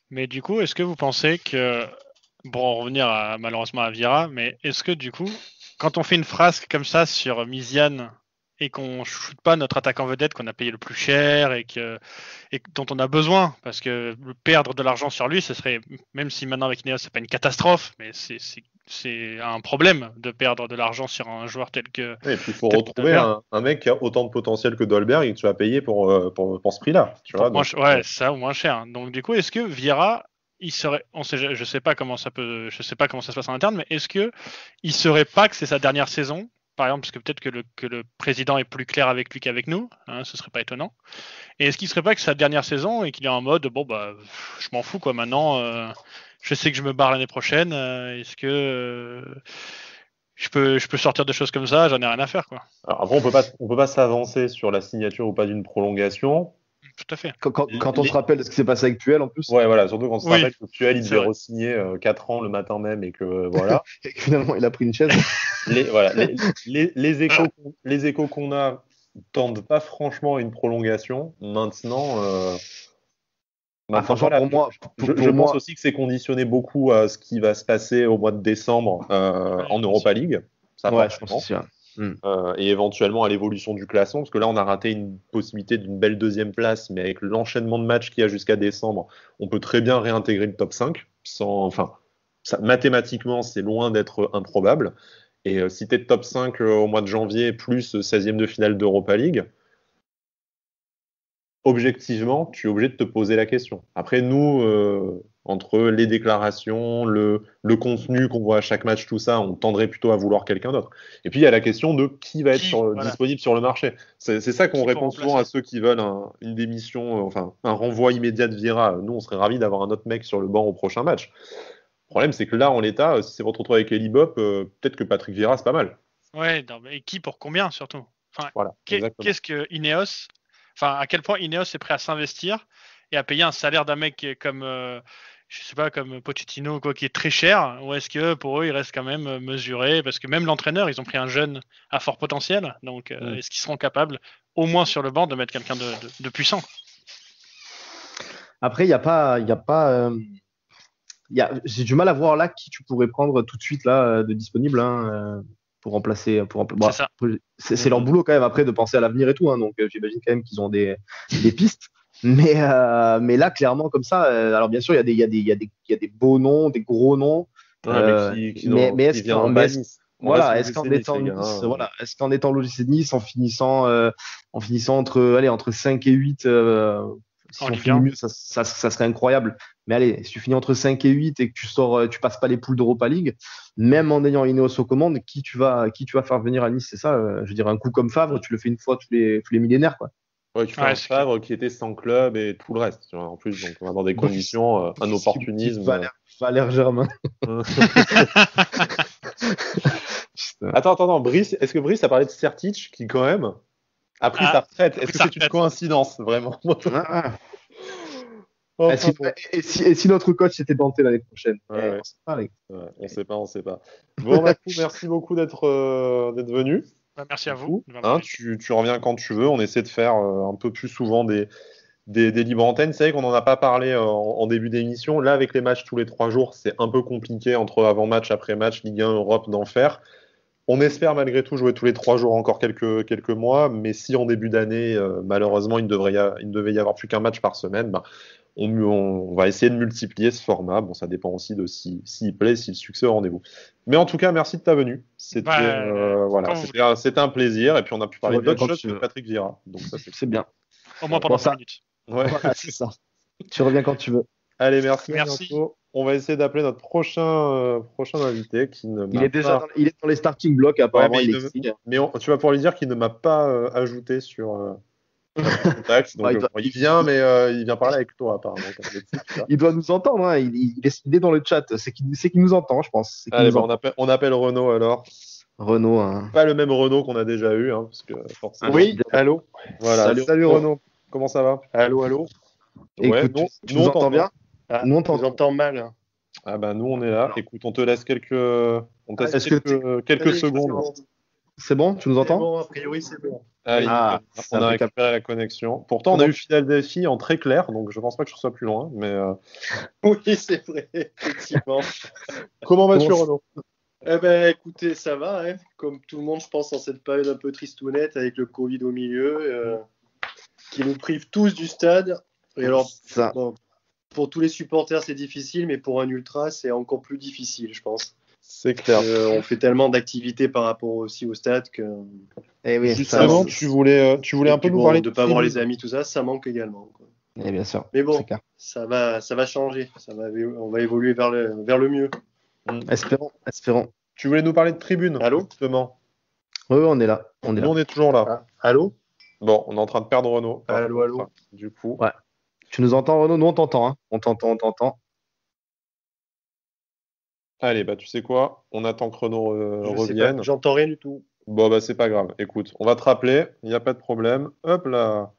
Mais du coup, est-ce que vous pensez que pour en revenir malheureusement à Vieira, mais est-ce que du coup, quand on fait une frasque comme ça sur Miziane et qu'on ne shoot pas notre attaquant vedette qu'on a payé le plus cher et dont on a besoin, parce que perdre de l'argent sur lui, ce serait, même si maintenant avec Ineos c'est pas une catastrophe, mais c'est un problème de perdre de l'argent sur un joueur tel que. Et puis il faut retrouver un mec qui a autant de potentiel que Dolberg et que tu vas payer pour ce prix-là. Tu vois, ça ou moins cher. Donc du coup, est-ce que Vieira je sais pas comment ça se passe en interne, mais est-ce que il serait pas que c'est sa dernière saison, par exemple, parce que peut-être que le président est plus clair avec lui qu'avec nous, hein, ce serait pas étonnant. Et est-ce qu'il serait pas que c'est sa dernière saison et qu'il est en mode bon bah je m'en fous quoi, maintenant je sais que je me barre l'année prochaine, est-ce que je peux sortir de choses comme ça, j'en ai rien à faire quoi. Alors après on peut pas s'avancer sur la signature ou pas d'une prolongation. Tout à fait. Quand on se rappelle de ce qui s'est passé avec Puel en plus. Ouais, voilà, surtout quand on se rappelle que Puel, il devait re-signer 4 ans le matin même et que voilà. Et que finalement, il a pris une chaise. Les échos qu'on a tendent pas franchement à une prolongation. Maintenant, je pense aussi que c'est conditionné beaucoup à ce qui va se passer au mois de décembre en Europa League. Ça, je pense aussi. Et éventuellement à l'évolution du classement, parce que là on a raté une possibilité d'une belle 2e place, mais avec l'enchaînement de matchs qu'il y a jusqu'à décembre, on peut très bien réintégrer le top 5 mathématiquement c'est loin d'être improbable, et si tu es top 5 au mois de janvier plus 16e de finale d'Europa League, objectivement tu es obligé de te poser la question. Après nous, entre les déclarations, le contenu qu'on voit à chaque match, tout ça, on tendrait plutôt à vouloir quelqu'un d'autre. Et puis il y a la question de qui va être disponible sur le marché. C'est ça qu'on répond souvent à ceux qui veulent une démission, un renvoi immédiat de Vieira. Nous, on serait ravis d'avoir un autre mec sur le banc au prochain match. Le problème, c'est que là, en l'état, si c'est votre retrouver avec Eli Bop, peut-être que Patrick Vieira, c'est pas mal. Ouais, et qui pour combien surtout. Voilà, qu'est-ce que Ineos Enfin, à quel point Ineos est prêt à s'investir et à payer un salaire d'un mec comme, je sais pas, comme Pochettino, quoi, qui est très cher, ou est-ce que pour eux, il reste quand même mesuré, parce que même l'entraîneur, ils ont pris un jeune à fort potentiel, donc est-ce qu'ils seront capables, au moins sur le banc, de mettre quelqu'un de puissant? Après, il y a pas, j'ai du mal à voir là qui tu pourrais prendre tout de suite là de disponible pour remplacer. C'est ça. C'est leur boulot quand même après de penser à l'avenir et tout. Donc j'imagine quand même qu'ils ont des pistes. Mais là, clairement, comme ça, alors bien sûr, il y a des beaux noms, des gros noms. Mais est-ce qu'en étant l'OGC Nice, en finissant entre 5 et 8, si on finit mieux, ça serait incroyable. Mais allez, si tu finis entre 5 et 8 et que tu passes pas les poules d'Europa League, même en ayant Ineos aux commandes, qui tu vas faire venir à Nice, c'est ça. Je veux dire, un coup comme Favre, tu le fais une fois tous les millénaires, quoi. Ouais, tu fais un Favre qui était sans club et tout le reste. Tu vois, en plus, donc dans des conditions, un opportunisme. Valère Germain. Attends, Brice, est-ce que Brice a parlé de Sertic qui quand même a pris sa retraite? Est-ce que c'est une coïncidence vraiment? Et si notre coach était Dante l'année prochaine? On sait pas. Bon, Macou, merci beaucoup d'être venu. Merci à vous. Tu reviens quand tu veux. On essaie de faire un peu plus souvent des libres antennes. C'est vrai qu'on n'en a pas parlé en début d'émission. Là, avec les matchs tous les 3 jours, c'est un peu compliqué entre avant-match, après-match, Ligue 1, Europe, d'en faire. On espère malgré tout jouer tous les 3 jours encore quelques mois. Mais si en début d'année, malheureusement, il ne devait y avoir plus qu'un match par semaine, on va essayer de multiplier ce format. Bon, ça dépend aussi de s'il plaît, si le succès est au rendez-vous. Mais en tout cas, merci de ta venue. C'était un plaisir. Et puis, on a pu parler d'autres choses que Patrick Vieira. Donc, ça, c'est bien. Au moins pendant 5 minutes. Ouais, voilà, c'est ça. Tu reviens quand tu veux. Allez, merci. On va essayer d'appeler notre prochain invité qui ne il est dans les starting blocks apparemment. Mais tu vas pouvoir lui dire qu'il ne m'a pas ajouté sur contact. Donc, il vient, mais il vient parler avec toi apparemment. Il doit nous entendre. Hein. Il est dans le chat. C'est qu'il nous entend, je pense. Allez, on appelle Renaud alors. Renaud. Hein. Pas le même Renaud qu'on a déjà eu, parce que forcément. Oui. Allô. Voilà. Salut Renaud. Comment ça va? Allô. Écoute, tu nous entends bien? Nous, on t'entend mal. Ah bah nous, on est là. Écoute, on te laisse quelques secondes. C'est bon? Tu nous entends? Bon, a priori, c'est bon. Allez, on a récupéré la connexion. Pourtant, on a eu Philadelphie en très clair, donc je pense pas que je sois plus loin. Mais oui, c'est vrai, effectivement. Comment vas-tu, Renaud? Eh ben, écoutez, ça va. Hein. Comme tout le monde, je pense, en cette période un peu tristounette avec le Covid au milieu, qui nous prive tous du stade. Et alors, pour tous les supporters, c'est difficile, mais pour un ultra, c'est encore plus difficile, je pense. C'est clair. On fait tellement d'activités par rapport aussi au stade que. Eh oui, justement, tu voulais un peu nous parler de ne pas voir les amis, tout ça, ça manque également. Quoi. Eh bien sûr. Mais bon, ça va changer. On va évoluer vers le mieux. Espérons. Tu voulais nous parler de tribune? Allô? Justement. Oui, on est là. On est toujours là. Allô? Bon, on est en train de perdre Renaud. Allô. Du coup. Ouais. Tu nous entends, Renaud? Nous, on t'entend. Hein. On t'entend. Allez, tu sais quoi? On attend que Renaud revienne. J'entends rien du tout. Bon, c'est pas grave. Écoute, on va te rappeler. Il n'y a pas de problème. Hop là.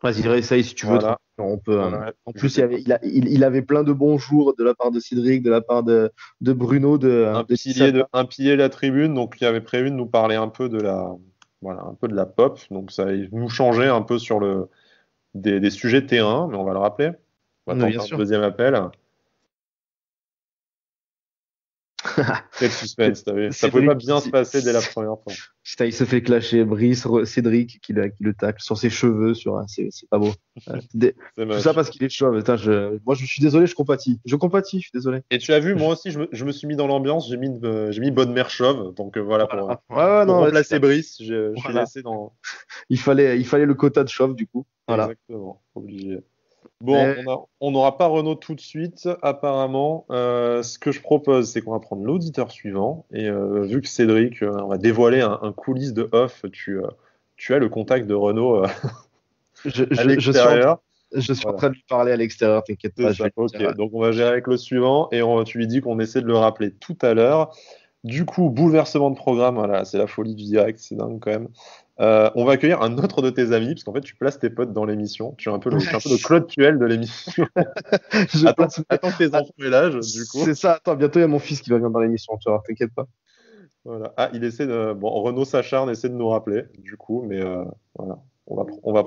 Vas-y, réessaye si tu veux. Voilà. On peut. En plus, il avait plein de bons jours de la part de Cédric, de la part de Bruno, un pilier de la tribune. Donc, il avait prévu de nous parler un peu de la pop. Donc, ça nous changeait un peu sur des sujets T1, mais on va le rappeler. On va tenter un deuxième appel. Quel suspense, t'as vu. Ça pouvait pas bien se passer dès la première fois. Putain, il se fait clasher. Brice, Cédric qui le tacle sur ses cheveux. C'est pas beau. Tout ça parce qu'il est chauve. Moi, je suis désolé, je compatis. Je suis désolé. Et tu as vu, moi aussi, je me suis mis dans l'ambiance. J'ai mis bonne mère chauve. Donc voilà, pour remplacer Brice, je suis laissé dans. Il fallait le quota de chauve, du coup. Voilà. Exactement, obligé. Bon, on n'aura pas Renaud tout de suite, apparemment. Ce que je propose, c'est qu'on va prendre l'auditeur suivant. Et vu que Cédric, on va dévoiler un coulisse de off, tu as le contact de Renaud à l'extérieur. Je suis en train de lui parler à l'extérieur, t'inquiète pas. Ok, donc on va gérer avec le suivant et tu lui dis qu'on essaie de le rappeler tout à l'heure. Du coup, bouleversement de programme, voilà, c'est la folie du direct, c'est dingue quand même. On va accueillir un autre de tes amis, parce qu'en fait, tu places tes potes dans l'émission. Tu es un peu le Claude Puel de l'émission. Attends que tes enfants aient l'âge, du coup. C'est ça, attends, bientôt il y a mon fils qui va venir dans l'émission, tu vois, t'inquiète pas. Voilà. Ah, il essaie de. Bon, Renaud s'acharne, essaie de nous rappeler, du coup, mais voilà. On va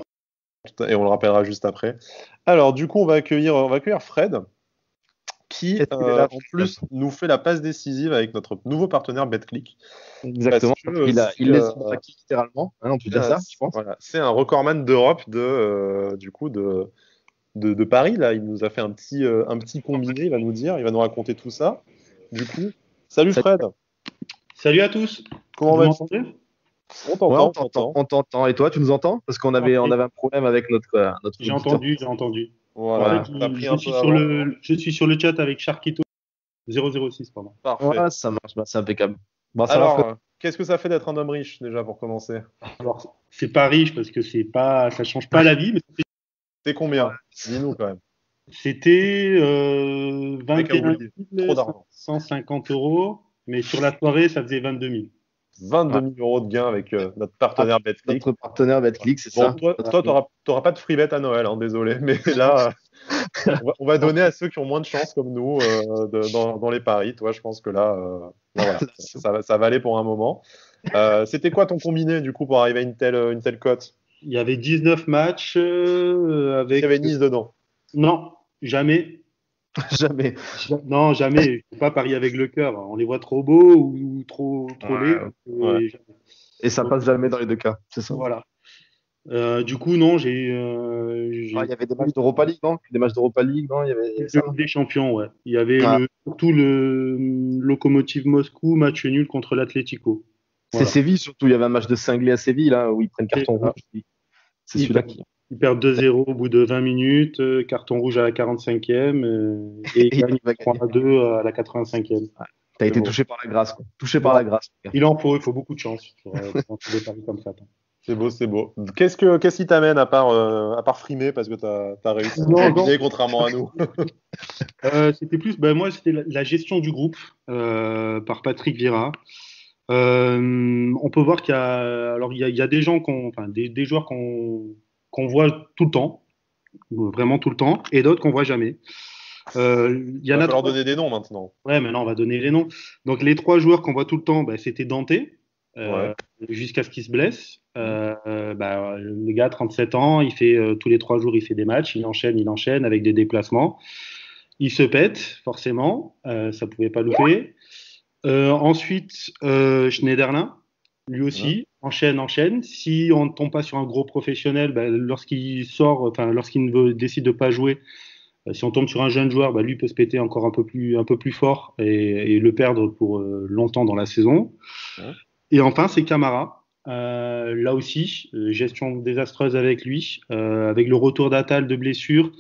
et on le rappellera juste après. Alors, du coup, on va accueillir Fred, qui en plus nous fait la passe décisive avec notre nouveau partenaire BetClick. Exactement. Il laisse son actif littéralement, hein, on peut dire ça, je pense. Voilà. C'est un recordman d'Europe de Paris. Là, il nous a fait un petit combiné. Il va nous raconter tout ça. Du coup, salut Fred. Salut à tous. Comment vas-tu? On t'entend. Et toi, tu nous entends? Parce qu'on avait un problème avec notre J'ai entendu. Voilà. Je suis sur le chat avec Sharkito 006, pardon. Parfait. Ouais, ça marche, c'est impeccable. Alors, qu'est-ce que ça fait d'être un homme riche déjà pour commencer? Alors, c'est pas riche parce que ça change pas la vie. Mais c'est combien? Dis-nous quand même. C'était 21 150 €, mais sur la soirée, ça faisait 22 000. 22 000 € de gains avec notre partenaire BetClick. Notre partenaire BetClick, c'est ça. Toi, t'auras pas de free bet à Noël, hein, désolé, mais là, on va donner à ceux qui ont moins de chance comme nous dans les paris. Toi, je pense que là, voilà, ça va aller pour un moment. C'était quoi ton combiné du coup pour arriver à une telle cote? Il y avait 19 matchs avec. Il y avait Nice dedans? Non, jamais. Jamais. Non, jamais. Je ne peux pas parier avec le cœur. On les voit trop beaux ou trop laids. Ouais. Et ça passe jamais dans les deux cas, c'est ça. Voilà. Du coup, non, il y avait des matchs d'Europa League, non? Des matchs d'Europa League, non? Il y avait des champions, ouais. Il y avait surtout le Lokomotiv Moscou, match nul contre l'Atlético. Voilà. C'est Séville surtout. Il y avait un match de cinglé à Séville, là, où ils prennent carton rouge. C'est celui-là qui. Ils perdent 2-0 au bout de 20 minutes, carton rouge à la 45e, et ils gagnent 3-2 à la 85e. T'as été touché par la grâce, quoi. Touché par la grâce. Il faut beaucoup de chance pour des paris comme ça. C'est beau. Qu'est-ce qui t'amène à part frimer parce que t'as réussi à gagner contrairement à nous? C'était plus, moi, c'était la gestion du groupe par Patrick Vieira. On peut voir qu'il y a des gens des joueurs qu'on voit tout le temps, vraiment tout le temps, et d'autres qu'on voit jamais. Il va falloir donner des noms maintenant. Ouais, maintenant on va donner les noms. Donc les 3 joueurs qu'on voit tout le temps, c'était Dante, jusqu'à ce qu'il se blesse. Le gars, 37 ans, il fait tous les 3 jours, il fait des matchs, il enchaîne avec des déplacements. Il se pète, forcément, ça pouvait pas louper. Ensuite, Schneiderlin, lui aussi, enchaîne. Si on ne tombe pas sur un gros professionnel, lorsqu'il décide de pas jouer, si on tombe sur un jeune joueur, lui peut se péter encore un peu plus fort et le perdre pour longtemps dans la saison. Ouais. Et enfin, c'est Camara. Là aussi, gestion désastreuse avec lui. Avec le retour d'Attal de blessure,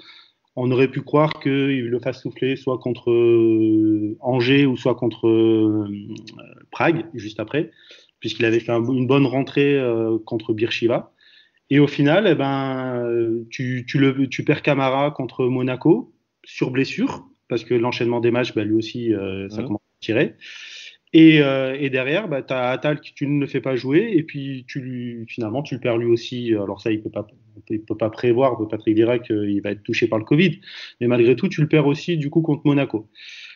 on aurait pu croire qu'il le fasse souffler soit contre Angers ou soit contre Prague, juste après, puisqu'il avait fait une bonne rentrée contre Beersheva. Et au final, tu perds Camara contre Monaco sur blessure, parce que l'enchaînement des matchs, lui aussi, ça commence à tirer. Et derrière, tu as Attal que tu ne le fais pas jouer, et puis finalement, tu le perds lui aussi. Alors ça, il peut pas prévoir de Patrick Vieira qu'il va être touché par le Covid, mais malgré tout, tu le perds aussi du coup contre Monaco.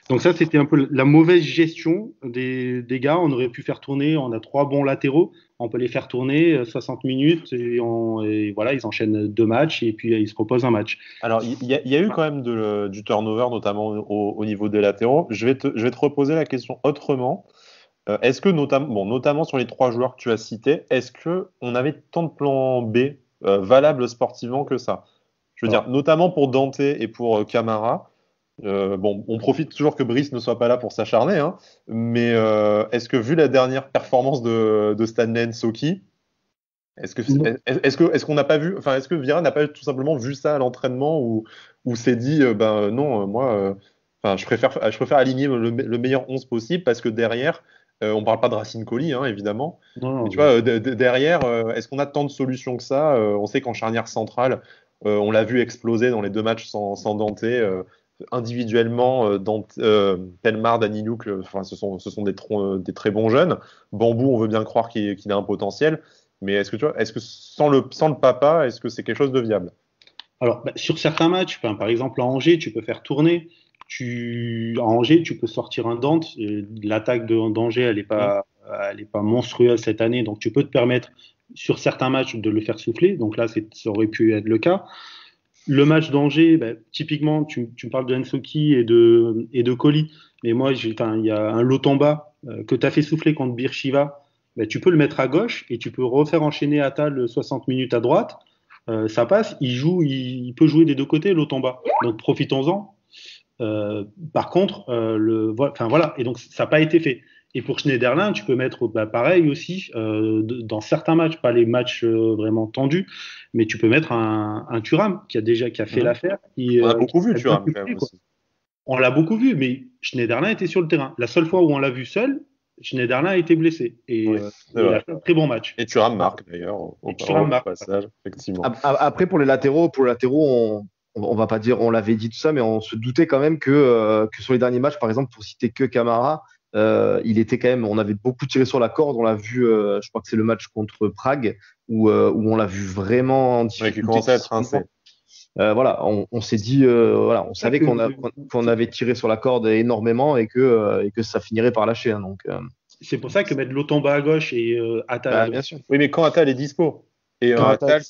Donc ça, c'était un peu la mauvaise gestion des gars. On aurait pu faire tourner, on a 3 bons latéraux, on peut les faire tourner 60 minutes et voilà, ils enchaînent 2 matchs et puis ils se proposent un match. Alors, il y a eu quand même du turnover, notamment au niveau des latéraux. Je vais te reposer la question autrement. Est-ce que, notamment sur les 3 joueurs que tu as cités, est-ce qu'on avait tant de plans B valables sportivement que ça? Je veux dire, notamment pour Dante et pour Camara. On profite toujours que Brice ne soit pas là pour s'acharner, hein, mais est-ce que vu la dernière performance de Stanley Nsoki, est-ce qu'on n'a pas vu, est-ce que Vieira n'a pas tout simplement vu ça à l'entraînement ou s'est dit non, moi, je préfère aligner le meilleur 11 possible parce que derrière, on parle pas de Racine Colli, hein, évidemment. Non, mais tu vois, derrière, est-ce qu'on a tant de solutions que ça? On sait qu'en charnière centrale, on l'a vu exploser dans les 2 matchs sans Dante. individuellement, Telmar, Daniluk, ce sont des très bons jeunes. Bambou, on veut bien croire qu'il a un potentiel. Mais est-ce que sans le papa, est-ce que c'est quelque chose de viable? Alors, sur certains matchs, par exemple à Angers, tu peux faire tourner. À Angers, tu peux sortir un Dante. L'attaque d'Angers, elle n'est pas monstrueuse cette année, donc tu peux te permettre sur certains matchs de le faire souffler. Donc là, ça aurait pu être le cas. Le match d'Angers, typiquement, tu me parles de Nsoki et de Coly, mais moi, il y a un Lotomba que tu as fait souffler contre Beersheva. Tu peux le mettre à gauche et tu peux refaire enchaîner Attal 60 minutes à droite. Ça passe, il peut jouer des deux côtés, Lotomba. Donc profitons-en. Par contre, voilà, et donc ça n'a pas été fait. Et pour Schneiderlin, tu peux mettre pareil aussi dans certains matchs, pas les matchs vraiment tendus, mais tu peux mettre un Thuram qui a fait l'affaire. On a beaucoup vu Thuram quand même aussi. On l'a beaucoup vu, mais Schneiderlin était sur le terrain. La seule fois où on l'a vu seul, Schneiderlin a été blessé et il a fait un très bon match. Et Thuram marque d'ailleurs au passage, effectivement. Après pour les latéraux, on va pas dire, on l'avait dit tout ça, mais on se doutait quand même que sur les derniers matchs, par exemple, pour citer que Camara, il était quand même, on avait beaucoup tiré sur la corde. On l'a vu, je crois que c'est le match contre Prague où on l'a vu vraiment en difficulté. Qui commençait à être rincé. Voilà, on s'est dit, on savait qu'on avait tiré sur la corde énormément et que ça finirait par lâcher. Donc, c'est pour ça que mettre Lotomba à gauche et Attal. Bien sûr. Oui, mais quand Attal est dispo. Et Attal,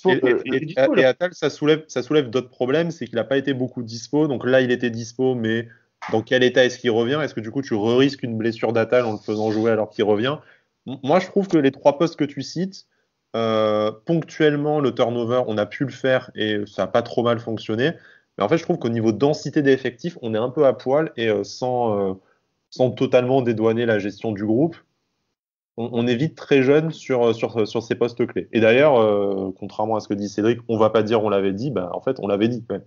ça soulève d'autres problèmes, c'est qu'il n'a pas été beaucoup dispo. Donc là, il était dispo, mais dans quel état est-ce qu'il revient? Est-ce que du coup, tu risques une blessure d'Attal en le faisant jouer alors qu'il revient? Moi, je trouve que les 3 postes que tu cites, ponctuellement, le turnover, on a pu le faire et ça n'a pas trop mal fonctionné. Mais en fait, je trouve qu'au niveau densité des effectifs, on est un peu à poil et sans totalement dédouaner la gestion du groupe, on est vite très jeune sur ces postes clés. Et d'ailleurs, contrairement à ce que dit Cédric, on va pas dire on l'avait dit, en fait on l'avait dit quand même.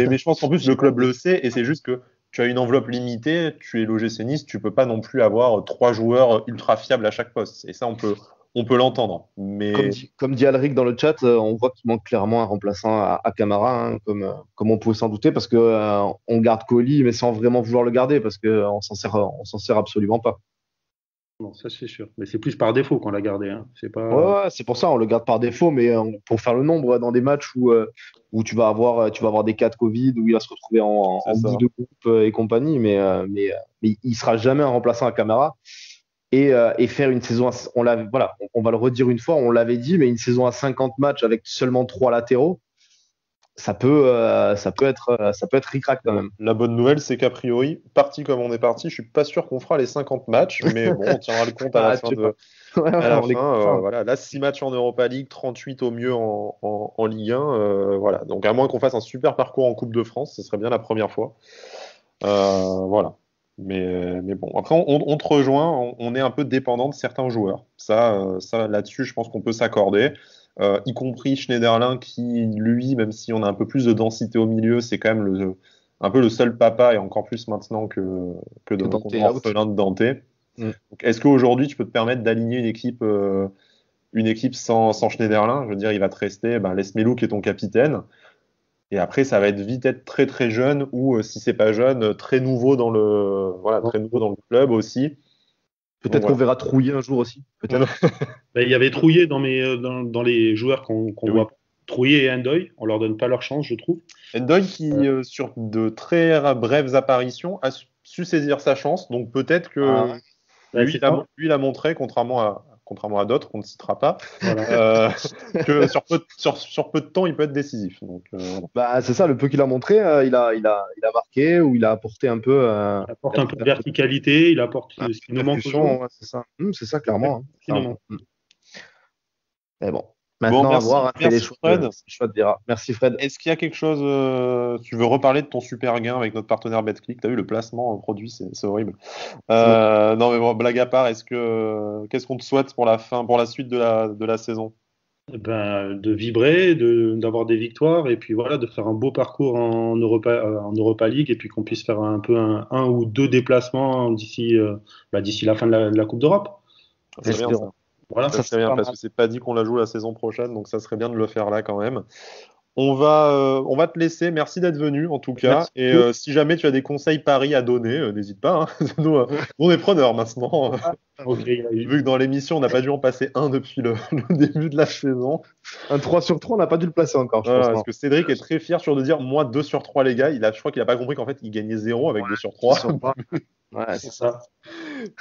Mais je pense qu'en plus le club le sait et c'est juste que tu as une enveloppe limitée, tu es l'OGC Nice, tu peux pas non plus avoir 3 joueurs ultra fiables à chaque poste. Et ça on peut l'entendre. Mais comme dit Alric dans le chat, on voit qu'il manque clairement un remplaçant à Camara, hein, comme on pouvait s'en douter, parce que on garde Coly, mais sans vraiment vouloir le garder, parce qu'on s'en sert absolument pas. Non, ça c'est sûr. Mais c'est plus par défaut qu'on l'a gardé. Hein. C'est pas... Ouais, c'est pour ça, on le garde par défaut, mais pour faire le nombre dans des matchs où tu vas avoir des cas de Covid, où il va se retrouver en bout de groupe et compagnie, mais il sera jamais un remplaçant à Camara. Et faire une saison, on va le redire une fois, on l'avait dit, mais une saison à 50 matchs avec seulement 3 latéraux, ça peut être ric-rac quand même. La bonne nouvelle, c'est qu'a priori, parti comme on est parti, je suis pas sûr qu'on fera les 50 matchs, mais bon, on tiendra le compte à la fin de. Voilà, là, 6 matchs en Europa League, 38 au mieux en Ligue 1. Voilà. Donc, à moins qu'on fasse un super parcours en Coupe de France, ce serait bien la première fois. Voilà. Mais bon, après, on te rejoint, on est un peu dépendant de certains joueurs. Ça là-dessus, je pense qu'on peut s'accorder. Y compris Schneiderlin qui, lui, même si on a un peu plus de densité au milieu, c'est quand même un peu le seul papa, et encore plus maintenant que orphelin de Dante. Donc, est-ce qu'aujourd'hui, tu peux te permettre d'aligner une équipe sans Schneiderlin? Je veux dire, il va te rester Lesmelou qui est ton capitaine. Et après, ça va vite être très très jeune, ou si c'est pas jeune, très nouveau dans le club aussi. Peut-être qu'on verra Trouillet un jour aussi. Il y avait Trouillet dans les joueurs qu'on voit. Trouillet et Endoy, on leur donne pas leur chance, je trouve. Endoy qui, sur de très brèves apparitions, a su saisir sa chance. Donc peut-être que lui, il a montré, contrairement à d'autres qu'on ne citera pas, voilà. Que sur peu de temps, il peut être décisif. Donc, c'est ça, le peu qu'il a montré, il a marqué, ou il a apporté un peu. Il apporte un peu de verticalité, il apporte ce qui nous manque aujourd'hui. C'est ça. C'est ça, clairement. Mais bon. Maintenant, à voir, les choix de Vira. Merci Fred. Est-ce qu'il y a quelque chose, tu veux reparler de ton super gain avec notre partenaire BetClick? T'as vu le placement produit, c'est horrible. Non mais bon, blague à part, qu'est-ce qu'on te souhaite pour la suite de la saison? De vibrer, d'avoir des victoires, et puis voilà, de faire un beau parcours en Europa League, et puis qu'on puisse faire un peu un ou 2 déplacements d'ici la fin de la Coupe d'Europe. C'est bien ça. Voilà, ça serait bien, parce que c'est pas dit qu'on la joue la saison prochaine, donc ça serait bien de le faire là quand même. On va te laisser. Merci d'être venu, en tout cas. Merci. Et si jamais tu as des conseils paris à donner, n'hésite pas. Hein. Nous, on est preneurs maintenant. Vu que dans l'émission, on n'a pas dû en passer un depuis le début de la saison. Un 3 sur 3, on n'a pas dû le placer encore, je Voilà, pense. parce que Cédric est très fier de dire moi 2 sur 3, les gars. Je crois qu'il n'a pas compris qu'en fait, il gagnait 0 avec 2 sur 3. Ouais, c'est ça.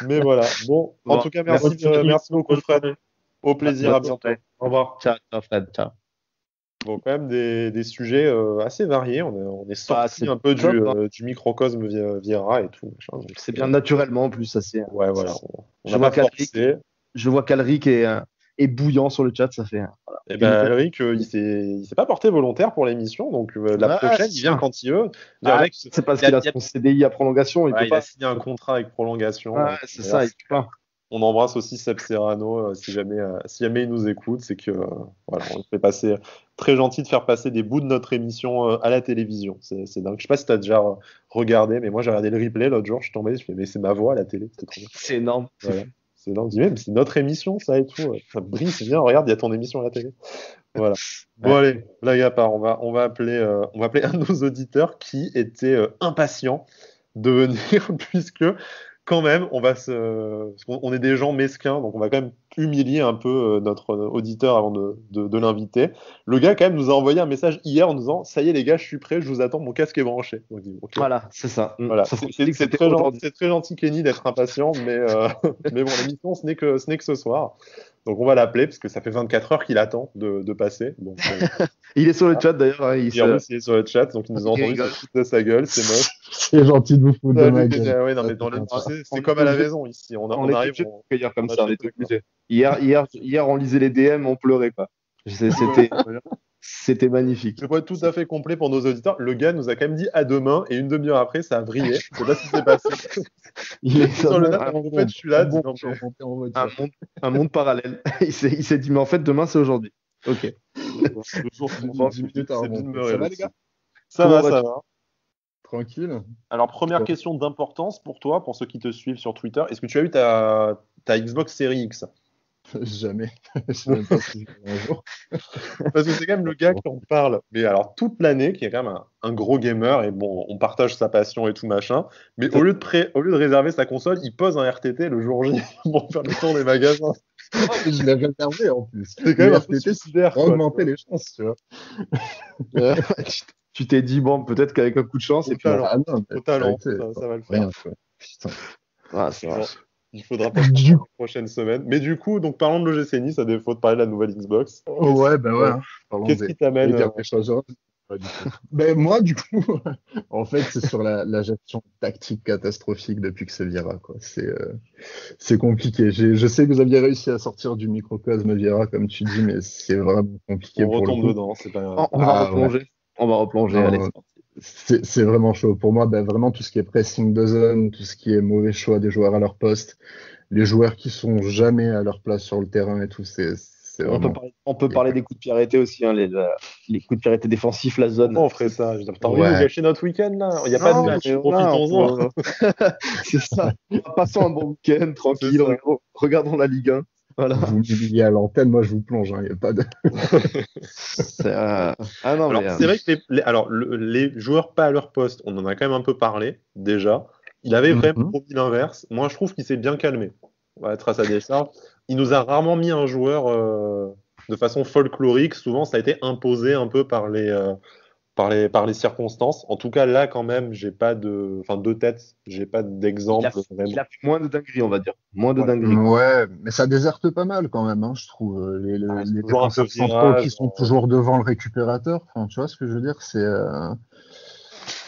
Mais voilà. Bon, en tout cas, merci beaucoup, Fred. Au plaisir, à bientôt. Au revoir. Ciao, Fred. Ciao. Bon, quand même des sujets assez variés. On est sorti c'est un peu top, du microcosme Vieira et tout. Machin. Donc, C'est bien naturellement, en plus, ça c'est. Ouais, voilà. On Je n'a vois pas forcé. Je vois qu'Alric est bouillant sur le chat, ça fait. Voilà. Et ben, Alric, il s'est pas porté volontaire pour l'émission, donc la prochaine, il vient quand il veut. Mec, c'est parce qu'il a son CDI à prolongation. Il a signé un contrat avec prolongation. C'est ça, il peut pas. On embrasse aussi Seb Serrano, si jamais il nous écoute, c'est que voilà, on fait passer très gentil de faire passer des bouts de notre émission à la télévision. C'est dingue. Je sais pas si tu as déjà regardé, mais moi j'ai regardé le replay l'autre jour, je suis tombé, je fais mais c'est ma voix à la télé, c'est trop bien. C'est énorme. Voilà. C'est énorme. Je dis mais c'est notre émission ça et tout. Ça brille, c'est bien. Regarde, il y a ton émission à la télé. Voilà. Bon allez, blague à part, on va appeler un de nos auditeurs qui était impatient de venir puisque quand même, parce qu'on est des gens mesquins, donc on va quand même humilier un peu notre auditeur avant de l'inviter. Le gars, quand même, nous a envoyé un message hier en nous disant « Ça y est, les gars, je suis prêt, je vous attends, mon casque est branché. » Okay. Voilà, c'est ça. Voilà. C'est très gentil, Kenny, d'être impatient, mais bon, l'émission, ce n'est que ce soir. Donc on va l'appeler, parce que ça fait 24 heures qu'il attend de passer. Donc, il est sur le chat, d'ailleurs. Hein, il est sur le chat, donc il nous a entendu de sa gueule, c'est moche. C'est gentil de vous foutre de ma gueule. Ouais, non, mais c'est comme à la maison ici. On arrive. Comme ça, hier, on lisait les DM, on pleurait pas. C'était magnifique. Je peux être tout à fait complet pour nos auditeurs. Le gars nous a quand même dit à demain et une demi-heure après, ça a vrillé. Je sais pas ce qui s'est passé. Il est sur le net. En fait, je suis là. Un monde parallèle. Il s'est dit, mais en fait, demain, c'est aujourd'hui. Ok. Le jour 10 minutes, c'est bien de me Ça va, les gars? Ça va. Tranquille. Alors, première question d'importance pour toi, pour ceux qui te suivent sur Twitter. Est-ce que tu as eu ta Xbox Series X? Jamais. Je sais même pas si je un jour. Parce que c'est quand même le gars qui en parle, mais alors toute l'année, qui est quand même un gros gamer, et bon, on partage sa passion et tout machin, mais au lieu de réserver sa console, il pose un RTT le jour J pour faire le tour des magasins. Je l'ai réservé en plus. C'est quand même un RTT super. Pour augmenter les chances, tu vois. Tu t'es dit, bon, peut-être qu'avec un coup de chance, au talent, ça va le faire. Rien, putain. Ah, c'est vrai. Il faudra pas la prochaine semaine. Mais du coup, donc parlons de l'OGC Nice, à défaut de parler de la nouvelle Xbox. Ouais, bah ouais. Qu'est-ce qui t'amène moi, du coup, en fait, c'est sur la gestion tactique catastrophique depuis que c'est Vieira, quoi. C'est compliqué. Je sais que vous aviez réussi à sortir du microcosme Vieira, comme tu dis, mais c'est vraiment compliqué. On retombe dedans, c'est pas grave. On va replonger. Ouais. On va replonger, allez. C'est vraiment chaud. Pour moi, vraiment tout ce qui est pressing de zone, tout ce qui est mauvais choix des joueurs à leur poste, les joueurs qui sont jamais à leur place sur le terrain et tout, on peut parler des coups de pied arrêtés aussi, hein, les coups de pied arrêtés défensifs, la zone. Comment on ferait ça? T'as envie de nous gâcher notre week-end là? Il n'y a pas de match, profitons-en. C'est ça. Passons un bon week-end, tranquille, regardons la Ligue 1. Voilà. Vous m'humiliez à l'antenne, moi je vous plonge, il n'y a pas de. C'est vrai que les joueurs pas à leur poste, on en a quand même un peu parlé déjà. Il avait vraiment promis l'inverse. Moi je trouve qu'il s'est bien calmé. On va être à sa décharge. Il nous a rarement mis un joueur de façon folklorique. Souvent ça a été imposé un peu par les circonstances. En tout cas, là, quand même, j'ai pas de tête, j'ai pas d'exemple. Il a fait moins de dingueries, on va dire. Moins de dingueries. Ouais, mais ça déserte pas mal quand même, hein, je trouve. Les défenseurs centraux qui sont toujours devant le récupérateur. Enfin, tu vois ce que je veux dire?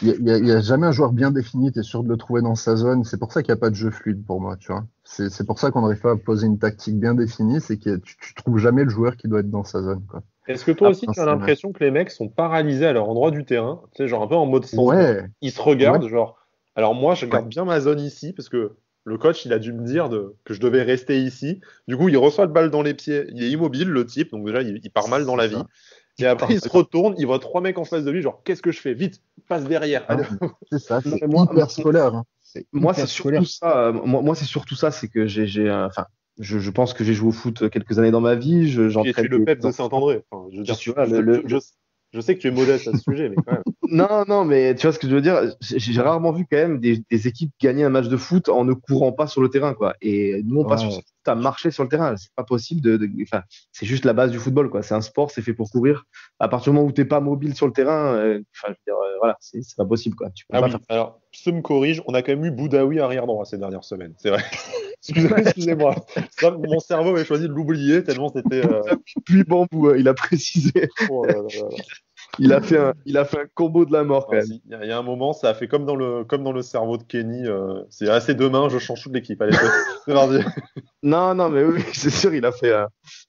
Il y a jamais un joueur bien défini, tu es sûr de le trouver dans sa zone. C'est pour ça qu'il n'y a pas de jeu fluide pour moi, tu vois. C'est pour ça qu'on n'arrive pas à poser une tactique bien définie, c'est que tu trouves jamais le joueur qui doit être dans sa zone, quoi. Est-ce que toi aussi, tu as l'impression que les mecs sont paralysés à leur endroit du terrain, tu sais, genre un peu en mode sans. Ouais. Ils se regardent, genre. Alors moi, je garde bien ma zone ici parce que le coach, il a dû me dire que je devais rester ici. Du coup, il reçoit le balle dans les pieds, il est immobile, le type, donc déjà, il part mal dans la vie. Et après, il se retourne, il voit 3 mecs en face de lui, genre, qu'est-ce que je fais? Vite, passe derrière. C'est ça, c'est hyper scolaire. Hein. Moi, c'est surtout ça. Moi, c'est surtout ça, c'est que je pense que j'ai joué au foot quelques années dans ma vie. J'ai fait le PEP de Saint-André. Enfin, Je sais que tu es modeste à ce sujet, mais quand même. Non, mais tu vois ce que je veux dire? J'ai rarement vu quand même des équipes gagner un match de foot en ne courant pas sur le terrain, quoi. Et nous, on passe à marcher sur le terrain. C'est pas possible enfin, c'est juste la base du football, quoi. C'est un sport, c'est fait pour courir. À partir du moment où t'es pas mobile sur le terrain, enfin, je veux dire, voilà, c'est pas possible, quoi. Tu peux pas faire... Alors, je me corrige, on a quand même eu Boudaoui arrière droit ces dernières semaines, c'est vrai. Excusez-moi. Ça, mon cerveau avait choisi de l'oublier tellement c'était. Puis Bambou, il a précisé. Oh là là là. Il a fait un combo de la mort quand même. Il y a un moment, ça a fait comme dans le cerveau de Kenny. C'est assez demain, je change toute l'équipe. Allez, c'est mardi. Non, mais oui, c'est sûr, il a fait.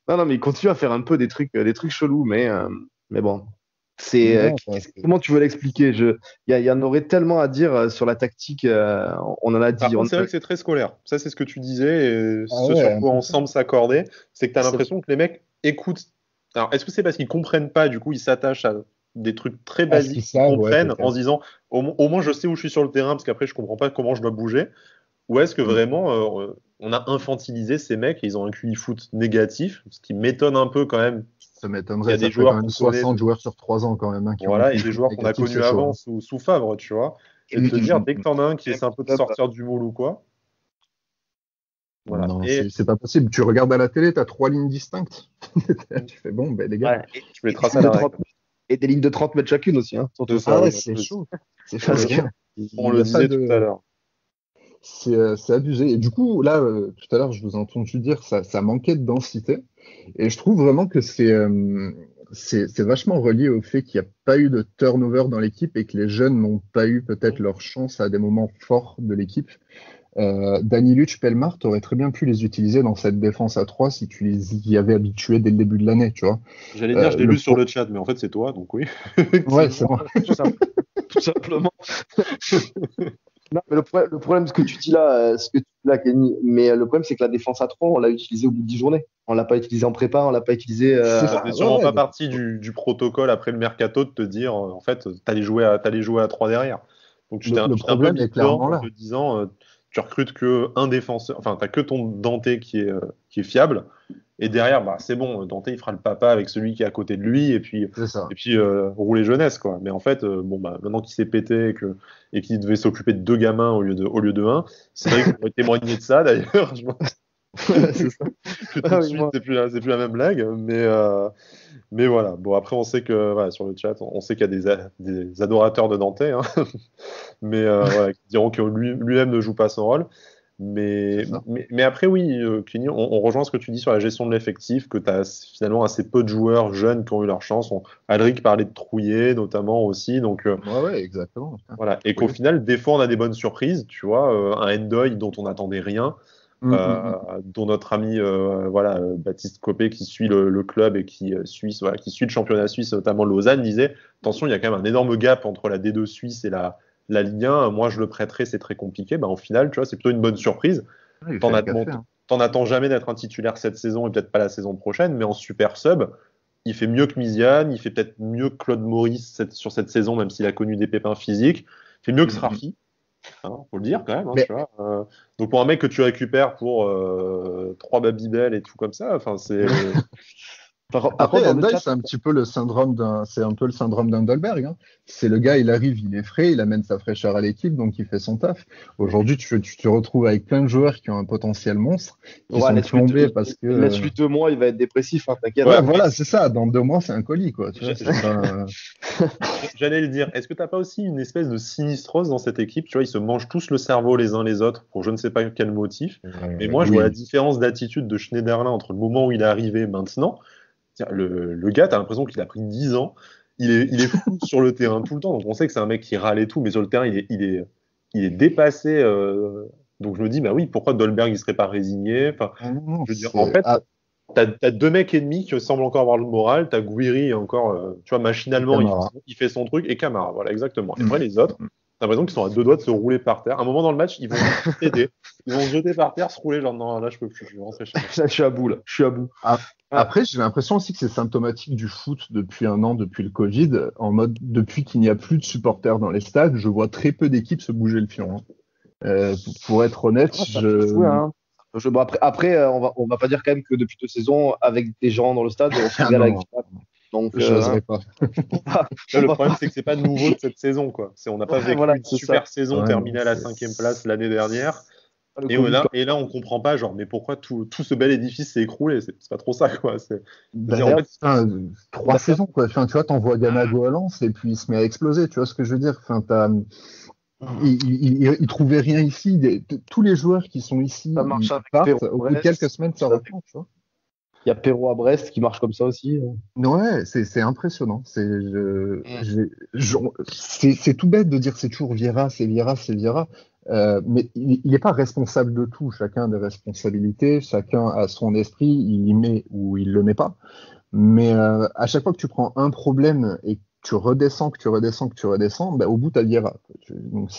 Non, mais il continue à faire un peu des trucs chelous, mais bon. Comment tu veux l'expliquer? Il y en aurait tellement à dire sur la tactique. On en a dit. Par contre, c'est vrai que c'est très scolaire. Ça, c'est ce que tu disais. Et sur quoi on semble s'accorder, c'est que tu as l'impression que les mecs écoutent. Alors, est-ce que c'est parce qu'ils comprennent pas, du coup, ils s'attachent à des trucs très basiques qu'ils comprennent en se disant au moins je sais où je suis sur le terrain parce qu'après je comprends pas comment je dois bouger, ou est-ce que vraiment on a infantilisé ces mecs et ils ont un QI foot négatif, ce qui m'étonne un peu quand même. Ça m'étonnerait. Il y a des joueurs quand même 60 joueurs sur 3 ans quand même. Hein, voilà, et des joueurs qu'on a connus avant sous Favre, tu vois. Je vais te dire, dès que t'en as un qui essaie un peu de sortir du moule ou quoi. Voilà. Non, c'est pas possible. Tu regardes à la télé, tu as 3 lignes distinctes. Tu fais bon, ben les gars. Ouais, je vais tracer à la règle. Et des lignes de 30 mètres chacune aussi. Hein, c'est chaud. C'est chaud. On le disait tout à l'heure. C'est abusé. Et du coup, là, tout à l'heure, je vous ai entendu dire que ça manquait de densité. Et je trouve vraiment que c'est vachement relié au fait qu'il n'y a pas eu de turnover dans l'équipe et que les jeunes n'ont pas eu peut-être leur chance à des moments forts de l'équipe. Danny Luch, Pelmar, t'aurais très bien pu les utiliser dans cette défense à 3 si tu les y avais habitués dès le début de l'année, tu vois. J'allais dire, je l'ai lu sur le chat, mais en fait, c'est toi, donc oui. Ouais, c'est moi. Tout simplement. Non, mais le problème, ce que tu dis là, Kenny, mais le problème, c'est que la défense à 3, on l'a utilisée au bout de 10 journées. On l'a pas utilisée en prépa, on l'a pas utilisée. Ça fait sûrement pas partie du protocole après le mercato de te dire, en fait, t'allais jouer à 3 derrière. Donc tu t'es un peu mis dedans en te disant, tu recrutes que un défenseur, enfin, t'as que ton Dante qui est fiable. Et derrière, bah, c'est bon, Dante, il fera le papa avec celui qui est à côté de lui, et puis rouler jeunesse, quoi. Mais en fait, maintenant qu'il s'est pété et qu'il devait s'occuper de 2 gamins au lieu de 1, c'est vrai qu'on pourrait témoigner de ça, d'ailleurs. C'est ça. Tout de suite, c'est plus la même blague, mais voilà. Bon, après, on sait que, voilà, sur le chat, on sait qu'il y a des adorateurs de Dante, hein, mais voilà, qui diront que lui-même ne joue pas son rôle. Mais après, oui, Kenny, on rejoint ce que tu dis sur la gestion de l'effectif, que tu as finalement assez peu de joueurs jeunes qui ont eu leur chance. Alric parlait de Trouillet, notamment aussi. Donc, ouais, exactement. Voilà. Et qu'au final, des fois, on a des bonnes surprises. Tu vois, un Endoy dont on n'attendait rien, dont notre ami Baptiste Copé, qui suit le club et qui suit le championnat suisse, notamment Lausanne, disait attention, il y a quand même un énorme gap entre la D2 suisse et la Ligue 1, moi je le prêterai, c'est très compliqué. Au final, tu vois, c'est plutôt une bonne surprise. T'en attends jamais d'être un titulaire cette saison et peut-être pas la saison prochaine, mais en super sub, il fait mieux que Miziane, il fait peut-être mieux que Claude Maurice sur cette saison, même s'il a connu des pépins physiques. Il fait mieux que Srafi, faut le dire quand même. Tu vois, donc pour un mec que tu récupères pour 3 Babybel et tout comme ça, c'est... Après, Endoy, c'est un petit peu le syndrome d'Endelberg. Hein. C'est le gars, il arrive, il est frais, il amène sa fraîcheur à l'équipe, donc il fait son taf. Aujourd'hui, tu te retrouves avec plein de joueurs qui ont un potentiel monstre, qui sont plombés parce que... Laisse-lui 2 mois, il va être dépressif, hein, t'inquiète. Ouais, voilà, c'est ça. Dans 2 mois, c'est un colis, quoi. Tu vois, J'allais le dire. Est-ce que t'as pas aussi une espèce de sinistrose dans cette équipe? Tu vois, ils se mangent tous le cerveau les uns les autres pour je ne sais pas quel motif. Mais moi, je vois la différence d'attitude de Schneiderlin entre le moment où il est arrivé et maintenant. Le gars, t'as l'impression qu'il a pris 10 ans, il est fou sur le terrain tout le temps, donc on sait que c'est un mec qui râle et tout, mais sur le terrain, il est dépassé, donc je me dis, bah oui, pourquoi Dolberg, il serait pas résigné? Je veux dire, en fait, t'as 2 mecs ennemis qui semblent encore avoir le moral, t'as Guiri encore, tu vois, machinalement, il fait son truc, et Camara, voilà, exactement. Et après, les autres, t'as l'impression qu'ils sont à 2 doigts de se rouler par terre. À un moment dans le match, ils vont t'aider. Ils vont se jeter par terre, se rouler, genre non, là, je peux plus, je vais rentrer chez moi. Je suis à bout, là. Je suis à bout. Après, j'ai l'impression aussi que c'est symptomatique du foot depuis un an, depuis le Covid, en mode, depuis qu'il n'y a plus de supporters dans les stades, je vois très peu d'équipes se bouger le fion. Hein. Pour être honnête, après, on va pas dire quand même que depuis 2 saisons, avec des gens dans le stade, on se régale avec ça. Donc, je n'oserais pas. Là, le problème, c'est que c'est pas nouveau de cette saison, quoi. On n'a pas vécu une super saison terminée à la 5e place l'année dernière. Et là, on comprend pas, genre, mais pourquoi tout ce bel édifice s'est écroulé? C'est pas trop ça, quoi. En fait, 3 saisons, quoi. Enfin, tu vois, t'envoies Ganago à Lens et puis il se met à exploser. Tu vois ce que je veux dire? Enfin, il trouvait rien ici. Tous les joueurs qui sont ici, ils partent. Au bout de quelques semaines, ça reprend, tu vois. Il y a Perrault à Brest qui marche comme ça aussi. Ouais, c'est impressionnant. C'est tout bête de dire c'est toujours Vieira, c'est Vieira, c'est Vieira. Mais il n'est pas responsable de tout. Chacun a des responsabilités, chacun a son esprit, il y met ou il le met pas. Mais à chaque fois que tu prends un problème et que tu redescends, bah, au bout, tu as Vieira. Donc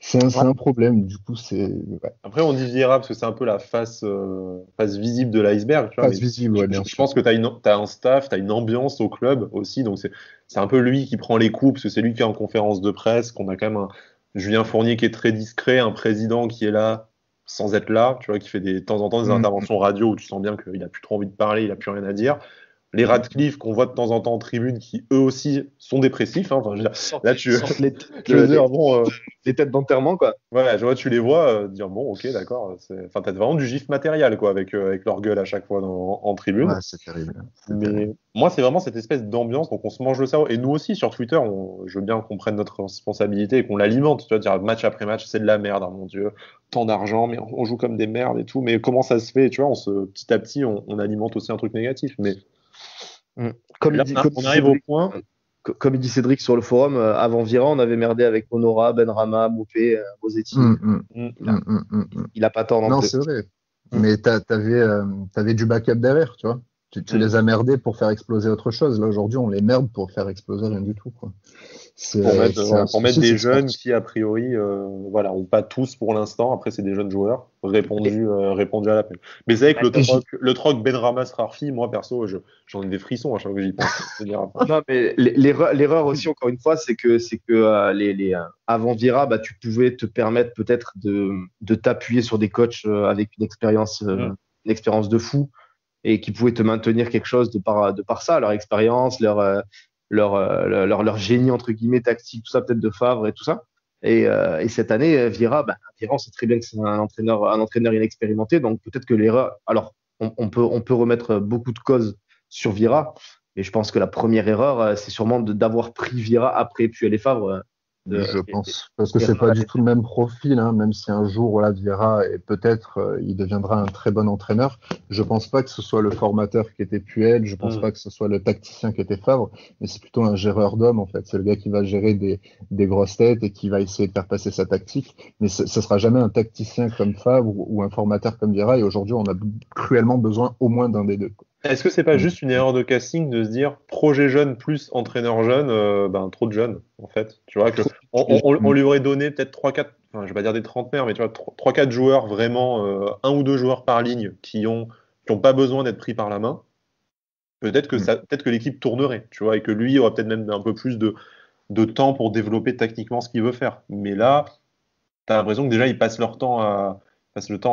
c'est un problème. Du coup, c'est. Ouais. Après, on dit Vieira parce que c'est un peu la face visible de l'iceberg. Face visible, ouais, bien sûr. Je pense que tu as un staff, tu as une ambiance au club aussi. Donc c'est un peu lui qui prend les coups parce que c'est lui qui est en conférence de presse, qu'on a quand même un Julien Fournier qui est très discret, un président qui est là sans être là, tu vois, qui fait de temps en temps des interventions radio où tu sens bien qu'il a plus trop envie de parler, il a plus rien à dire. Les Radcliffe qu'on voit de temps en temps en tribune qui eux aussi sont dépressifs. Enfin, je veux dire, là les têtes d'enterrement, quoi. Voilà, je vois, tu les vois dire bon, ok, d'accord. Enfin, t'as vraiment du gif matériel, quoi, avec leur gueule à chaque fois en tribune. Ouais, c'est terrible. Moi, c'est vraiment cette espèce d'ambiance, donc on se mange le cerveau. Et nous aussi, sur Twitter, je veux bien qu'on prenne notre responsabilité et qu'on l'alimente. Tu vois, dire match après match, c'est de la merde, hein, mon Dieu, tant d'argent, mais on joue comme des merdes et tout. Mais comment ça se fait? Tu vois, petit à petit, on alimente aussi un truc négatif. Mais comme il dit Cédric sur le forum, avant Vieira, on avait merdé avec Honora, Benrahma, Moupé, Bosetti. Il a pas tort. Non, c'est vrai. Mais t'avais du backup derrière, tu vois. Tu les as merdés pour faire exploser autre chose. Là, aujourd'hui, on les merde pour faire exploser rien du tout, quoi. Pour mettre des jeunes qui, a priori, ont pas tous pour l'instant. Après, c'est des jeunes joueurs répondu à l'appel. Mais c'est vrai que le troc Benrahma Srarfi, moi, perso, j'en ai des frissons à chaque fois que j'y pense. Non, mais l'erreur aussi, encore une fois, c'est que avant Vieira, bah, tu pouvais te permettre peut-être de t'appuyer sur des coachs avec une expérience de fou et qui pouvaient te maintenir quelque chose de par ça, leur expérience, leur génie entre guillemets tactique, tout ça, peut-être de Favre et tout ça. Et cette année, Vieira, on sait très bien que c'est un entraîneur inexpérimenté, donc peut-être que l'erreur. Alors, on peut remettre beaucoup de causes sur Vieira, mais je pense que la première erreur, c'est sûrement d'avoir pris Vieira après Puel et Favre. Je pense, parce que c'est pas du tout le même profil, hein, même si un jour, Vieira et peut-être il deviendra un très bon entraîneur. Je pense pas que ce soit le formateur qui était Puel, je pense pas que ce soit le tacticien qui était Favre, mais c'est plutôt un géreur d'hommes en fait. C'est le gars qui va gérer des grosses têtes et qui va essayer de faire passer sa tactique, mais ce sera jamais un tacticien comme Favre ou un formateur comme Vieira. Et aujourd'hui, on a cruellement besoin au moins d'un des deux, quoi. Est-ce que c'est pas juste une erreur de casting de se dire projet jeune plus entraîneur jeune, trop de jeunes en fait, tu vois, que on lui aurait donné peut-être 3-4, enfin, je vais pas dire des trentenaires, mais tu vois 3-4 joueurs vraiment, 1 ou 2 joueurs par ligne qui ont pas besoin d'être pris par la main. Peut-être que l'équipe tournerait, tu vois, et que lui aurait peut-être même un peu plus de temps pour développer tactiquement ce qu'il veut faire. Mais là, t'as l'impression que déjà ils passent le temps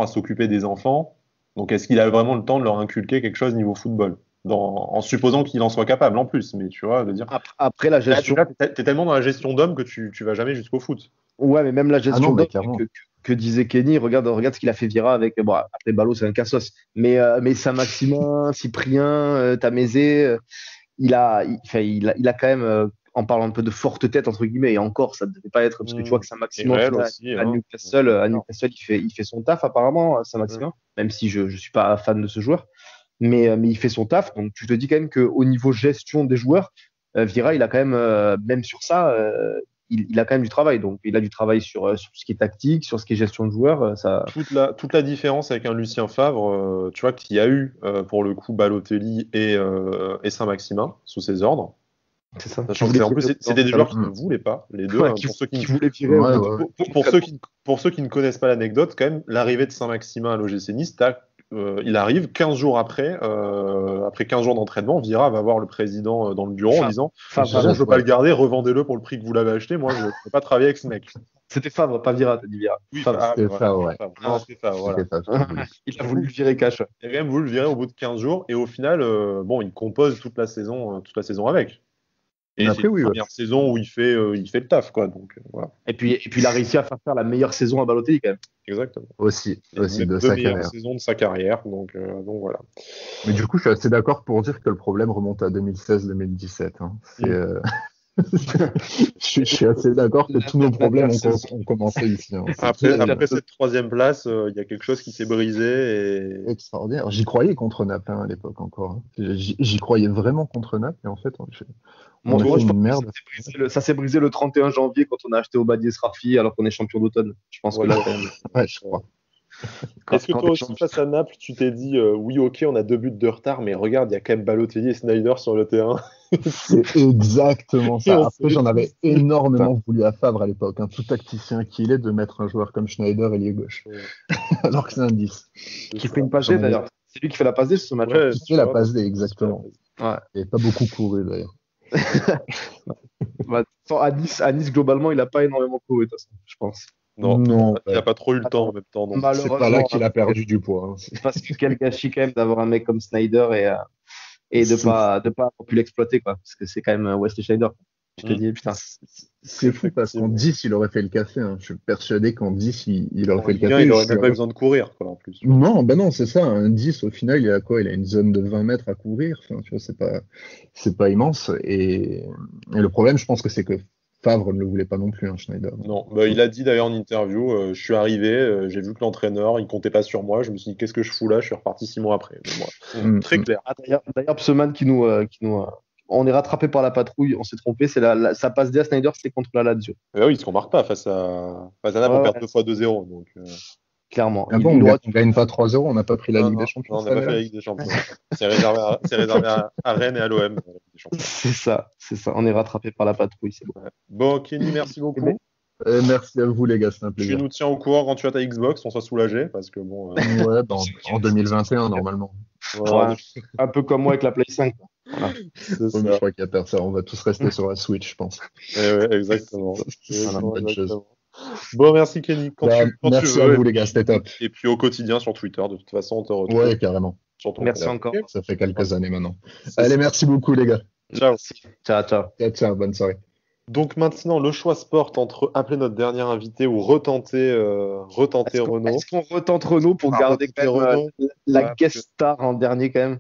à s'occuper des enfants. Donc, est-ce qu'il a vraiment le temps de leur inculquer quelque chose niveau football, en supposant qu'il en soit capable en plus, mais tu vois, de dire. Après la gestion. T'es tellement dans la gestion d'homme que tu vas jamais jusqu'au foot. Ouais, mais même la gestion d'homme que disait Kenny, regarde ce qu'il a fait Vieira avec. Bon, après Ballot, c'est un cassos. Mais Saint-Maximin, Cyprien, Tamézé, il a quand même. En parlant un peu de forte tête entre guillemets, et encore ça ne devait pas être parce que tu vois que Saint-Maximin à Newcastle il fait son taf apparemment, Saint-Maximin, même si je suis pas fan de ce joueur, mais il fait son taf. Donc tu te dis quand même qu'au niveau gestion des joueurs, Vieira il a quand même même sur ça il a quand même du travail. Donc il a du travail sur ce qui est tactique, sur ce qui est gestion de joueurs. Toute la différence avec un Lucien Favre, tu vois qu'il y a eu pour le coup Balotelli et Saint-Maximin sous ses ordres. C'est ça. En plus, c'était des joueurs qui ne voulaient pas, les deux. Pour ceux qui ne connaissent pas l'anecdote, quand même, l'arrivée de Saint-Maximin à l'OGC Nice, t'as il arrive 15 jours après 15 jours d'entraînement, Vieira va voir le président dans le bureau en disant « je ne veux pas le garder, revendez-le pour le prix que vous l'avez acheté, moi je ne peux pas travailler avec ce mec ». C'était Favre, pas Vieira, t'as dit Vieira. Oui, c'était Favre, ouais. Non, c'était Favre, voilà. Il a voulu le virer cash. Il a quand même voulu le virer au bout de 15 jours, et au final, il compose toute la saison avec. Et après, c'est la première saison où il fait le taf, quoi. Donc, voilà. Et puis il a réussi à faire la meilleure saison à Balotelli, quand même. Exactement. Aussi de sa carrière. Saison de sa carrière, donc voilà. Mais du coup, je suis assez d'accord pour dire que le problème remonte à 2016-2017. Hein. Je suis assez d'accord que tous nos problèmes ont commencé ici. Hein. Après cette troisième place, il y a quelque chose qui s'est brisé. Extraordinaire. J'y croyais contre Naples à l'époque encore. Hein. J'y croyais vraiment contre Naples, et en fait, on a fait une merde. Ça s'est brisé le 31 janvier quand on a acheté Obadiah Srafi alors qu'on est champion d'automne. Je pense que là, ouais, je crois. Est-ce que toi aussi, face à Naples, tu t'es dit oui, ok, on a 2 buts de retard, mais regarde, il y a quand même Balotelli et Sneijder sur le terrain. C'est exactement ça. Après, j'en avais énormément voulu à Favre à l'époque, tout tacticien qu'il est, de mettre un joueur comme Schneider ailier gauche. Alors que c'est un 10. Qui fait une passe D d'ailleurs. C'est lui qui fait la passe D sur ce match. Ouais, qui fait la passe D, exactement. Ouais. Et pas beaucoup couru d'ailleurs. À Nice, globalement, il n'a pas énormément couru, de toute façon, je pense. Non, il n'a pas trop eu le temps en même temps. C'est pas là qu'il a perdu du poids. Hein. Parce que quel gâchis quand même d'avoir un mec comme Sneijder et de pas avoir pu l'exploiter, quoi. Parce que c'est quand même Wesley Sneijder. Je te dis, putain. C'est fou parce qu'en 10, il aurait fait le café. Hein. Je suis persuadé qu'en 10, il aurait fait le café. Il aurait même pas besoin de courir, quoi, en plus. Non, c'est ça. Un 10, au final, il a quoi? Il a une zone de 20 mètres à courir. Enfin, tu vois, c'est pas immense. Et le problème, je pense que c'est que Favre ne le voulait pas non plus, Schneider. Non, il a dit d'ailleurs en interview, je suis arrivé, j'ai vu que l'entraîneur, il comptait pas sur moi, je me suis dit qu'est-ce que je fous là, je suis reparti 6 mois après. Très clair. D'ailleurs, Pseman qui nous on est rattrapé par la patrouille, on s'est trompé, sa passe D à Sneijder, c'est contre la Lazio. Oui, parce qu'on marque pas face à Naples, on perd 2 fois 2-0. Donc, clairement. Ah bon, on gagne pas 3-0, on n'a pas pris la Ligue des Champions. Non, on n'a pas fait la Ligue des Champions. C'est réservé à Rennes et à l'OM. C'est ça. On est rattrapé par la patrouille, c'est bon. Bon, Kenny, merci beaucoup. Merci à vous, les gars, c'est un plaisir. Tu nous tiens au courant quand tu as ta Xbox, on soit soulagé, parce que bon. Ouais, en 2021, normalement. Ouais, un peu comme moi avec la Play 5. Voilà. Je crois qu'il y a personne, on va tous rester sur la Switch, je pense. Ouais, exactement. Bon, merci Kenny. Merci à vous, les gars, c'était top. Et puis au quotidien sur Twitter, de toute façon, on te retrouve. Ouais, carrément. Merci encore. Ça fait quelques années maintenant. Allez, merci beaucoup, les gars. Ciao. Ciao, bonne soirée. Donc maintenant, le choix se porte entre appeler notre dernier invité ou retenter Renaud. Est-ce qu'on retente Renaud pour garder quand même la guest star en dernier quand même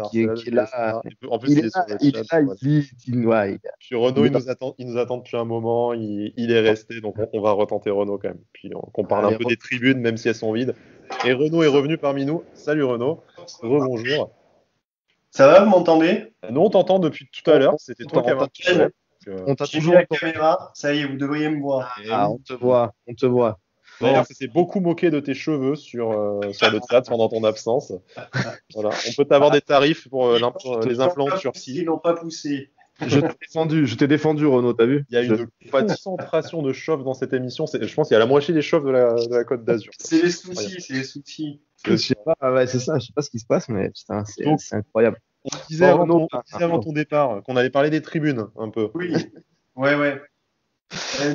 qui est là. En plus, il est là, Puis Renaud, il nous attend depuis un moment, il est resté, donc on va retenter Renaud quand même. Puis qu'on parle un peu des tribunes, même si elles sont vides. Et Renaud est revenu parmi nous. Salut Renaud. Rebonjour. Ça va, vous m'entendez? Nous, on t'entend depuis tout à l'heure. C'était toi qui avais un problème. On t'a toujours la caméra, ça y est, vous devriez me voir. On te voit. D'ailleurs, ça s'est beaucoup moqué de tes cheveux sur le chat pendant ton absence. Voilà. On peut avoir des tarifs pour les implants turcis. Ils n'ont pas poussé. Je t'ai défendu, Renaud, t'as vu? Il y a une concentration de chauves dans cette émission. Je pense qu'il y a la moitié des chauves de la Côte d'Azur. C'est les soucis. Je sais pas, c'est ça, je sais pas ce qui se passe, mais putain, c'est incroyable. On disait avant ton départ qu'on allait parler des tribunes un peu. Oui, ouais.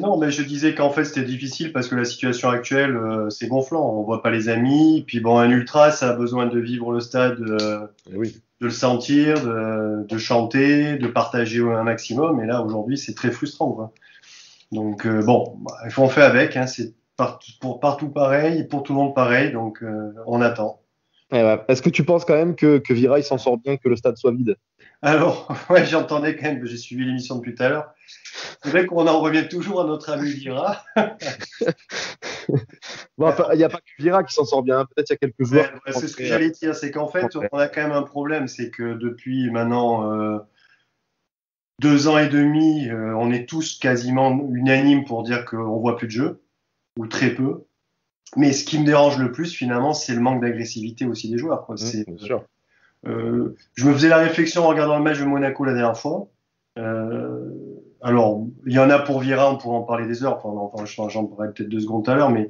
Non, mais je disais qu'en fait c'était difficile parce que la situation actuelle c'est gonflant. On voit pas les amis. Puis bon, un ultra ça a besoin de vivre le stade, de le sentir, de chanter, de partager un maximum. Et là aujourd'hui c'est très frustrant, quoi. Donc il faut en faire avec. Hein, c'est partout pareil, pour tout le monde pareil. Donc on attend. Est-ce que tu penses quand même que Vieira il s'en sort bien, que le stade soit vide? Alors, j'entendais quand même, j'ai suivi l'émission depuis tout à l'heure. C'est vrai qu'on en revient toujours à notre ami Vieira. Il n'y a pas que Vieira qui s'en sort bien, peut-être il y a quelques joueurs. C'est ce que j'allais dire, c'est qu'en fait, on a quand même un problème, c'est que depuis maintenant 2 ans et demi, on est tous quasiment unanimes pour dire qu'on voit plus de jeu, ou très peu. Mais ce qui me dérange le plus, finalement, c'est le manque d'agressivité aussi des joueurs, quoi. Bien sûr. Je me faisais la réflexion en regardant le match de Monaco la dernière fois. Alors, il y en a pour Vieira, on pourra en parler des heures. Enfin, j'en parlerai peut-être 2 secondes tout à l'heure, mais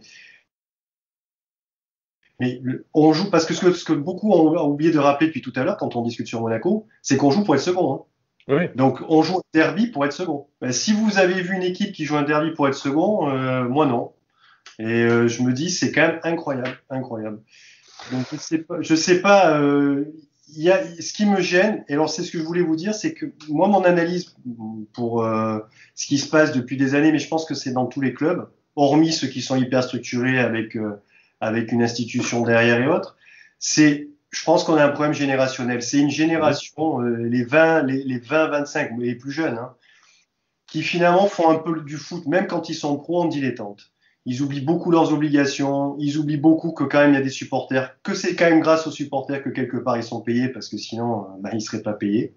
Mais on joue, parce que ce que beaucoup ont oublié de rappeler depuis tout à l'heure quand on discute sur Monaco, c'est qu'on joue pour être second. Hein. Oui. Donc on joue un derby pour être second. Si vous avez vu une équipe qui joue un derby pour être second, moi non. Et je me dis, c'est quand même incroyable. Donc je sais pas. Il y a ce qui me gêne. Et alors c'est ce que je voulais vous dire, c'est que moi mon analyse pour ce qui se passe depuis des années, mais je pense que c'est dans tous les clubs, hormis ceux qui sont hyper structurés avec une institution derrière et autres, je pense qu'on a un problème générationnel. C'est une génération, les 20, 25, mais les plus jeunes, hein, qui finalement font un peu du foot, même quand ils sont pro en dilettante. Ils oublient beaucoup leurs obligations, ils oublient beaucoup que quand même il y a des supporters, que c'est quand même grâce aux supporters que quelque part ils sont payés, parce que sinon ils seraient pas payés.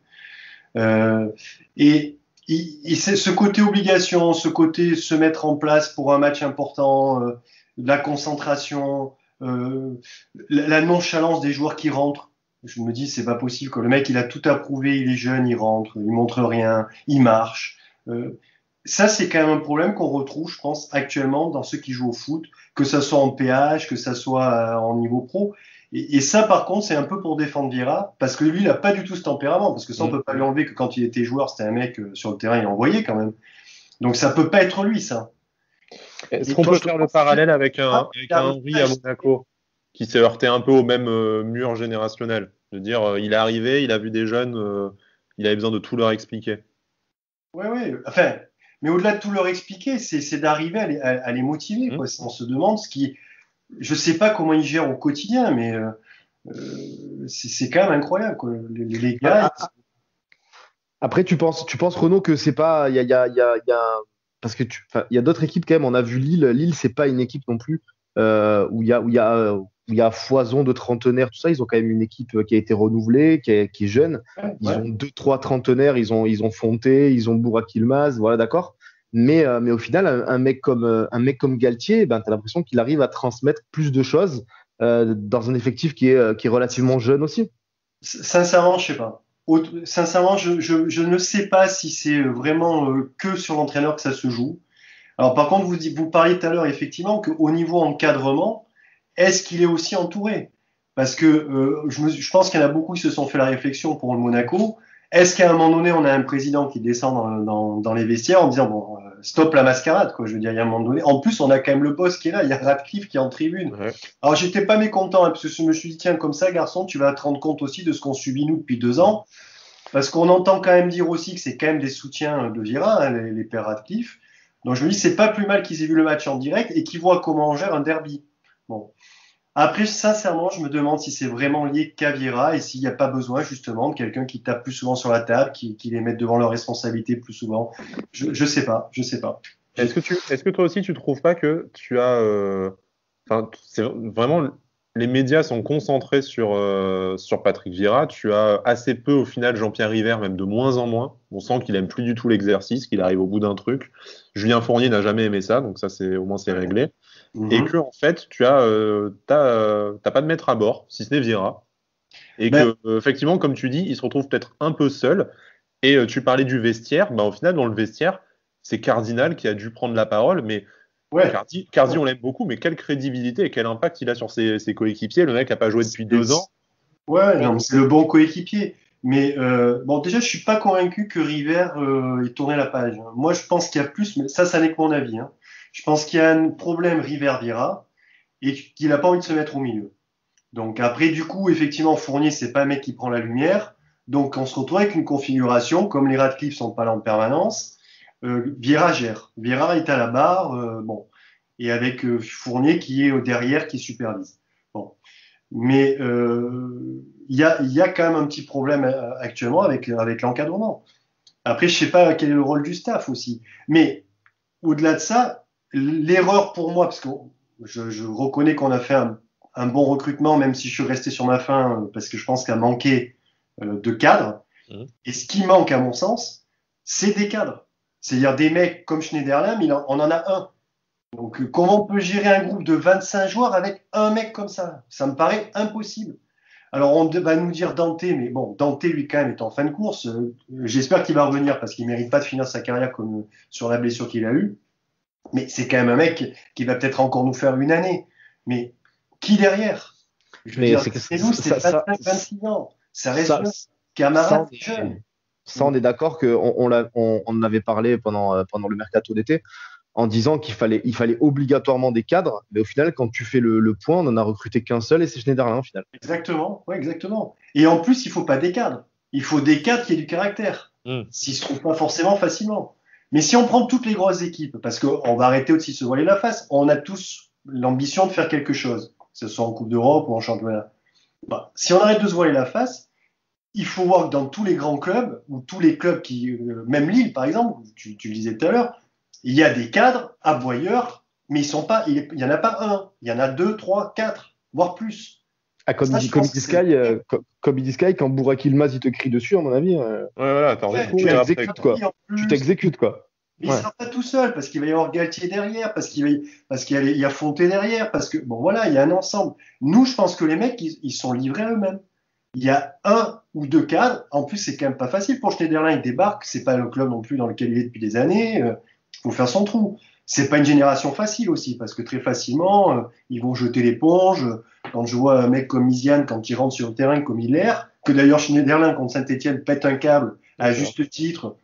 Et c'est ce côté obligation, ce côté se mettre en place pour un match important, la concentration, la nonchalance des joueurs qui rentrent. Je me dis, c'est pas possible, que le mec, il a tout approuvé, il est jeune, il rentre, il montre rien, il marche. Ça, c'est quand même un problème qu'on retrouve, je pense, actuellement dans ceux qui jouent au foot, que ça soit en PH, que ça soit en niveau pro. Et ça, par contre, c'est un peu pour défendre Vieira, parce que lui, il a pas du tout ce tempérament, parce que ça, on peut pas lui enlever que quand il était joueur, c'était un mec sur le terrain, il envoyait quand même. Donc ça peut pas être lui, ça. Est-ce qu'on peut faire le parallèle avec un Henry à Monaco qui s'est heurté un peu au même mur générationnel? De dire, il est arrivé, il a vu des jeunes, il avait besoin de tout leur expliquer. Oui, enfin, mais au-delà de tout leur expliquer, c'est d'arriver à les motiver. Quoi. On se demande je sais pas comment ils gèrent au quotidien, mais c'est quand même incroyable. Quoi. Les gars. Après, tu penses Renaud, que c'est pas, il y a parce que il y a d'autres équipes quand même. On a vu Lille. Lille, c'est pas une équipe non plus où il y a foison de trentenaires, tout ça. Ils ont quand même une équipe qui a été renouvelée, qui est jeune. Ils ont 2-3 trentenaires. Ils ont Fonté, ils ont Burak Yilmaz, voilà, d'accord. Mais au final, un mec comme Galtier, ben, tu as l'impression qu'il arrive à transmettre plus de choses dans un effectif qui est relativement jeune aussi. Sincèrement, je sais pas. Sincèrement, je ne sais pas si c'est vraiment que sur l'entraîneur que ça se joue. Alors par contre, vous parliez tout à l'heure effectivement qu'au niveau encadrement, est-ce qu'il est aussi entouré? Parce que je pense qu'il y en a beaucoup qui se sont fait la réflexion pour le Monaco. Est-ce qu'à un moment donné, on a un président qui descend dans les vestiaires en disant bon, stop la mascarade, quoi. Je veux dire, il y a un moment donné. En plus, on a quand même le boss qui est là. Il y a Radcliffe qui est en tribune. Ouais. Alors, j'étais pas mécontent hein, parce que je me suis dit tiens, comme ça, garçon, tu vas te rendre compte aussi de ce qu'on subit nous depuis 2 ans, parce qu'on entend quand même dire aussi que c'est quand même des soutiens de Vieira, hein, les pères Radcliffe. Donc, je me dis c'est pas plus mal qu'ils aient vu le match en direct et qu'ils voient comment on gère un derby. Bon. Après, sincèrement, je me demande si c'est vraiment lié qu'à Vieira et s'il n'y a pas besoin, justement, de quelqu'un qui tape plus souvent sur la table, qui les mette devant leurs responsabilités plus souvent. Je sais pas. Est-ce que toi aussi, tu trouves pas que tu as... c'est vraiment... Les médias sont concentrés sur Patrick Vieira. Tu as assez peu, au final, Jean-Pierre River, même de moins en moins. On sent qu'il aime plus du tout l'exercice, qu'il arrive au bout d'un truc. Julien Fournier n'a jamais aimé ça, donc ça, au moins, c'est réglé. Et que en fait, tu t'as pas de maître à bord, si ce n'est Vieira, et que effectivement, comme tu dis, il se retrouve peut-être un peu seul. Et tu parlais du vestiaire, au final, dans le vestiaire, c'est Cardinal qui a dû prendre la parole, mais Cardi, on l'aime beaucoup, mais quelle crédibilité et quel impact il a sur ses coéquipiers. Le mec n'a pas joué depuis 2 ans. Ouais, non, c'est le bon coéquipier. Mais déjà, je suis pas convaincu que River ait tourné la page. Moi, je pense qu'il y a plus, mais ça n'est que mon avis. Hein. Je pense qu'il y a un problème River-Vieira et qu'il n'a pas envie de se mettre au milieu. Donc après, du coup, effectivement, Fournier, c'est pas un mec qui prend la lumière. Donc on se retrouve avec une configuration, comme les Radcliffe sont pas là en permanence, Vieira gère. Vieira est à la barre, et avec Fournier qui est derrière, qui supervise. Bon. Mais il y a quand même un petit problème actuellement avec l'encadrement. Après, je sais pas quel est le rôle du staff aussi. Mais au-delà de ça, l'erreur pour moi, parce que je reconnais qu'on a fait un bon recrutement, même si je suis resté sur ma faim, parce que je pense qu'il a manqué de cadres. Et ce qui manque, à mon sens, c'est des cadres. C'est-à-dire des mecs comme Schneiderlin, mais on en a un. Donc, comment on peut gérer un groupe de 25 joueurs avec un mec comme ça? Ça me paraît impossible. Alors, on va nous dire Dante, mais bon, Dante, lui, quand même, est en fin de course. J'espère qu'il va revenir parce qu'il mérite pas de finir sa carrière comme sur la blessure qu'il a eue. Mais c'est quand même un mec qui va peut-être encore nous faire une année. Mais qui derrière? Je veux dire, nous, c'est 25-26 ans. Ça reste jeune. Camarade, jeune. Ça, on est d'accord qu'on en avait parlé pendant le mercato d'été, en disant qu'il fallait obligatoirement des cadres, mais au final, quand tu fais le point, on n'en a recruté qu'un seul et c'est Schneiderlin au final. Exactement, ouais, exactement. Et en plus, il ne faut pas des cadres. Il faut des cadres qui aient du caractère. S'ils ne se trouvent pas forcément facilement. Mais si on prend toutes les grosses équipes, parce qu'on va arrêter aussi de se voiler la face, on a tous l'ambition de faire quelque chose, que ce soit en Coupe d'Europe ou en championnat. Bah, si on arrête de se voiler la face, il faut voir que dans tous les grands clubs, ou tous les clubs qui, même Lille par exemple, tu le disais tout à l'heure, il y a des cadres aboyeurs, mais il n'y en a pas un, il y en a 2, 3, 4, voire plus. Ah, comme il dit Sky, quand Burak Yilmaz il te crie dessus, à mon avis, tu t'exécutes quoi. Mais il ne sera pas tout seul, parce qu'il va y avoir Galtier derrière, parce qu'il y a Fonté derrière, parce que, bon voilà, il y a un ensemble. Nous, je pense que les mecs, ils sont livrés à eux-mêmes. Il y a 1 ou 2 cadres, en plus, c'est quand même pas facile pour Schneiderlin, il débarque, c'est pas le club non plus dans lequel il est depuis des années, il faut faire son trou. C'est pas une génération facile aussi, parce que très facilement, ils vont jeter l'éponge. Quand je vois un mec comme Isiane, quand il rentre sur le terrain comme il l'air, que d'ailleurs Schneiderlin contre Saint-Etienne pète un câble à juste titre,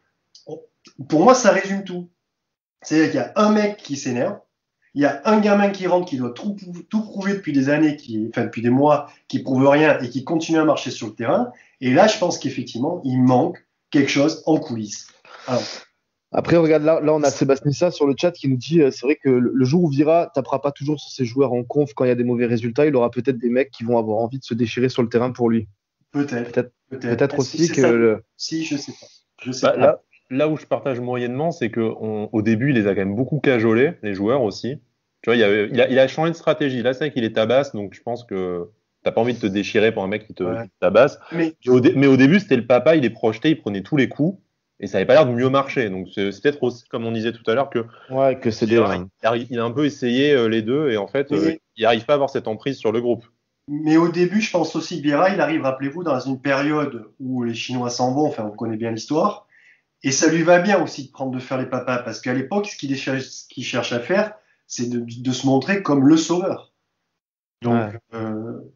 pour moi, ça résume tout. C'est-à-dire qu'il y a un mec qui s'énerve, il y a un gamin qui rentre, qui doit tout prouver depuis des années, depuis des mois, qui prouve rien et qui continue à marcher sur le terrain. Et là, je pense qu'effectivement, il manque quelque chose en coulisses. Alors, après, regarde, là, on a Sébastien Nissa sur le chat qui nous dit c'est vrai que le jour où Vira tapera pas toujours sur ses joueurs en conf quand il y a des mauvais résultats, il aura peut-être des mecs qui vont avoir envie de se déchirer sur le terrain pour lui. Peut-être aussi que. Si, je sais pas. Je sais pas. Là où je partage moyennement, c'est qu'au début, il les a quand même beaucoup cajolés, les joueurs aussi. Tu vois, il a changé de stratégie. Là, c'est vrai qu'il est tabasse, donc je pense que t'as pas envie de te déchirer pour un mec qui te tabasse. Mais au début, c'était le papa, il les projetait, il prenait tous les coups. Et ça n'avait pas l'air de mieux marcher. Donc, c'est peut-être aussi, comme on disait tout à l'heure, que c'est il a un peu essayé les deux et en fait, il n'arrive pas à avoir cette emprise sur le groupe. Mais au début, je pense aussi que Vieira, il arrive, rappelez-vous, dans une période où les Chinois s'en vont, enfin, on connaît bien l'histoire. Et ça lui va bien aussi de faire les papas. Parce qu'à l'époque, ce qu'il cherche à faire, c'est de se montrer comme le sauveur. Donc,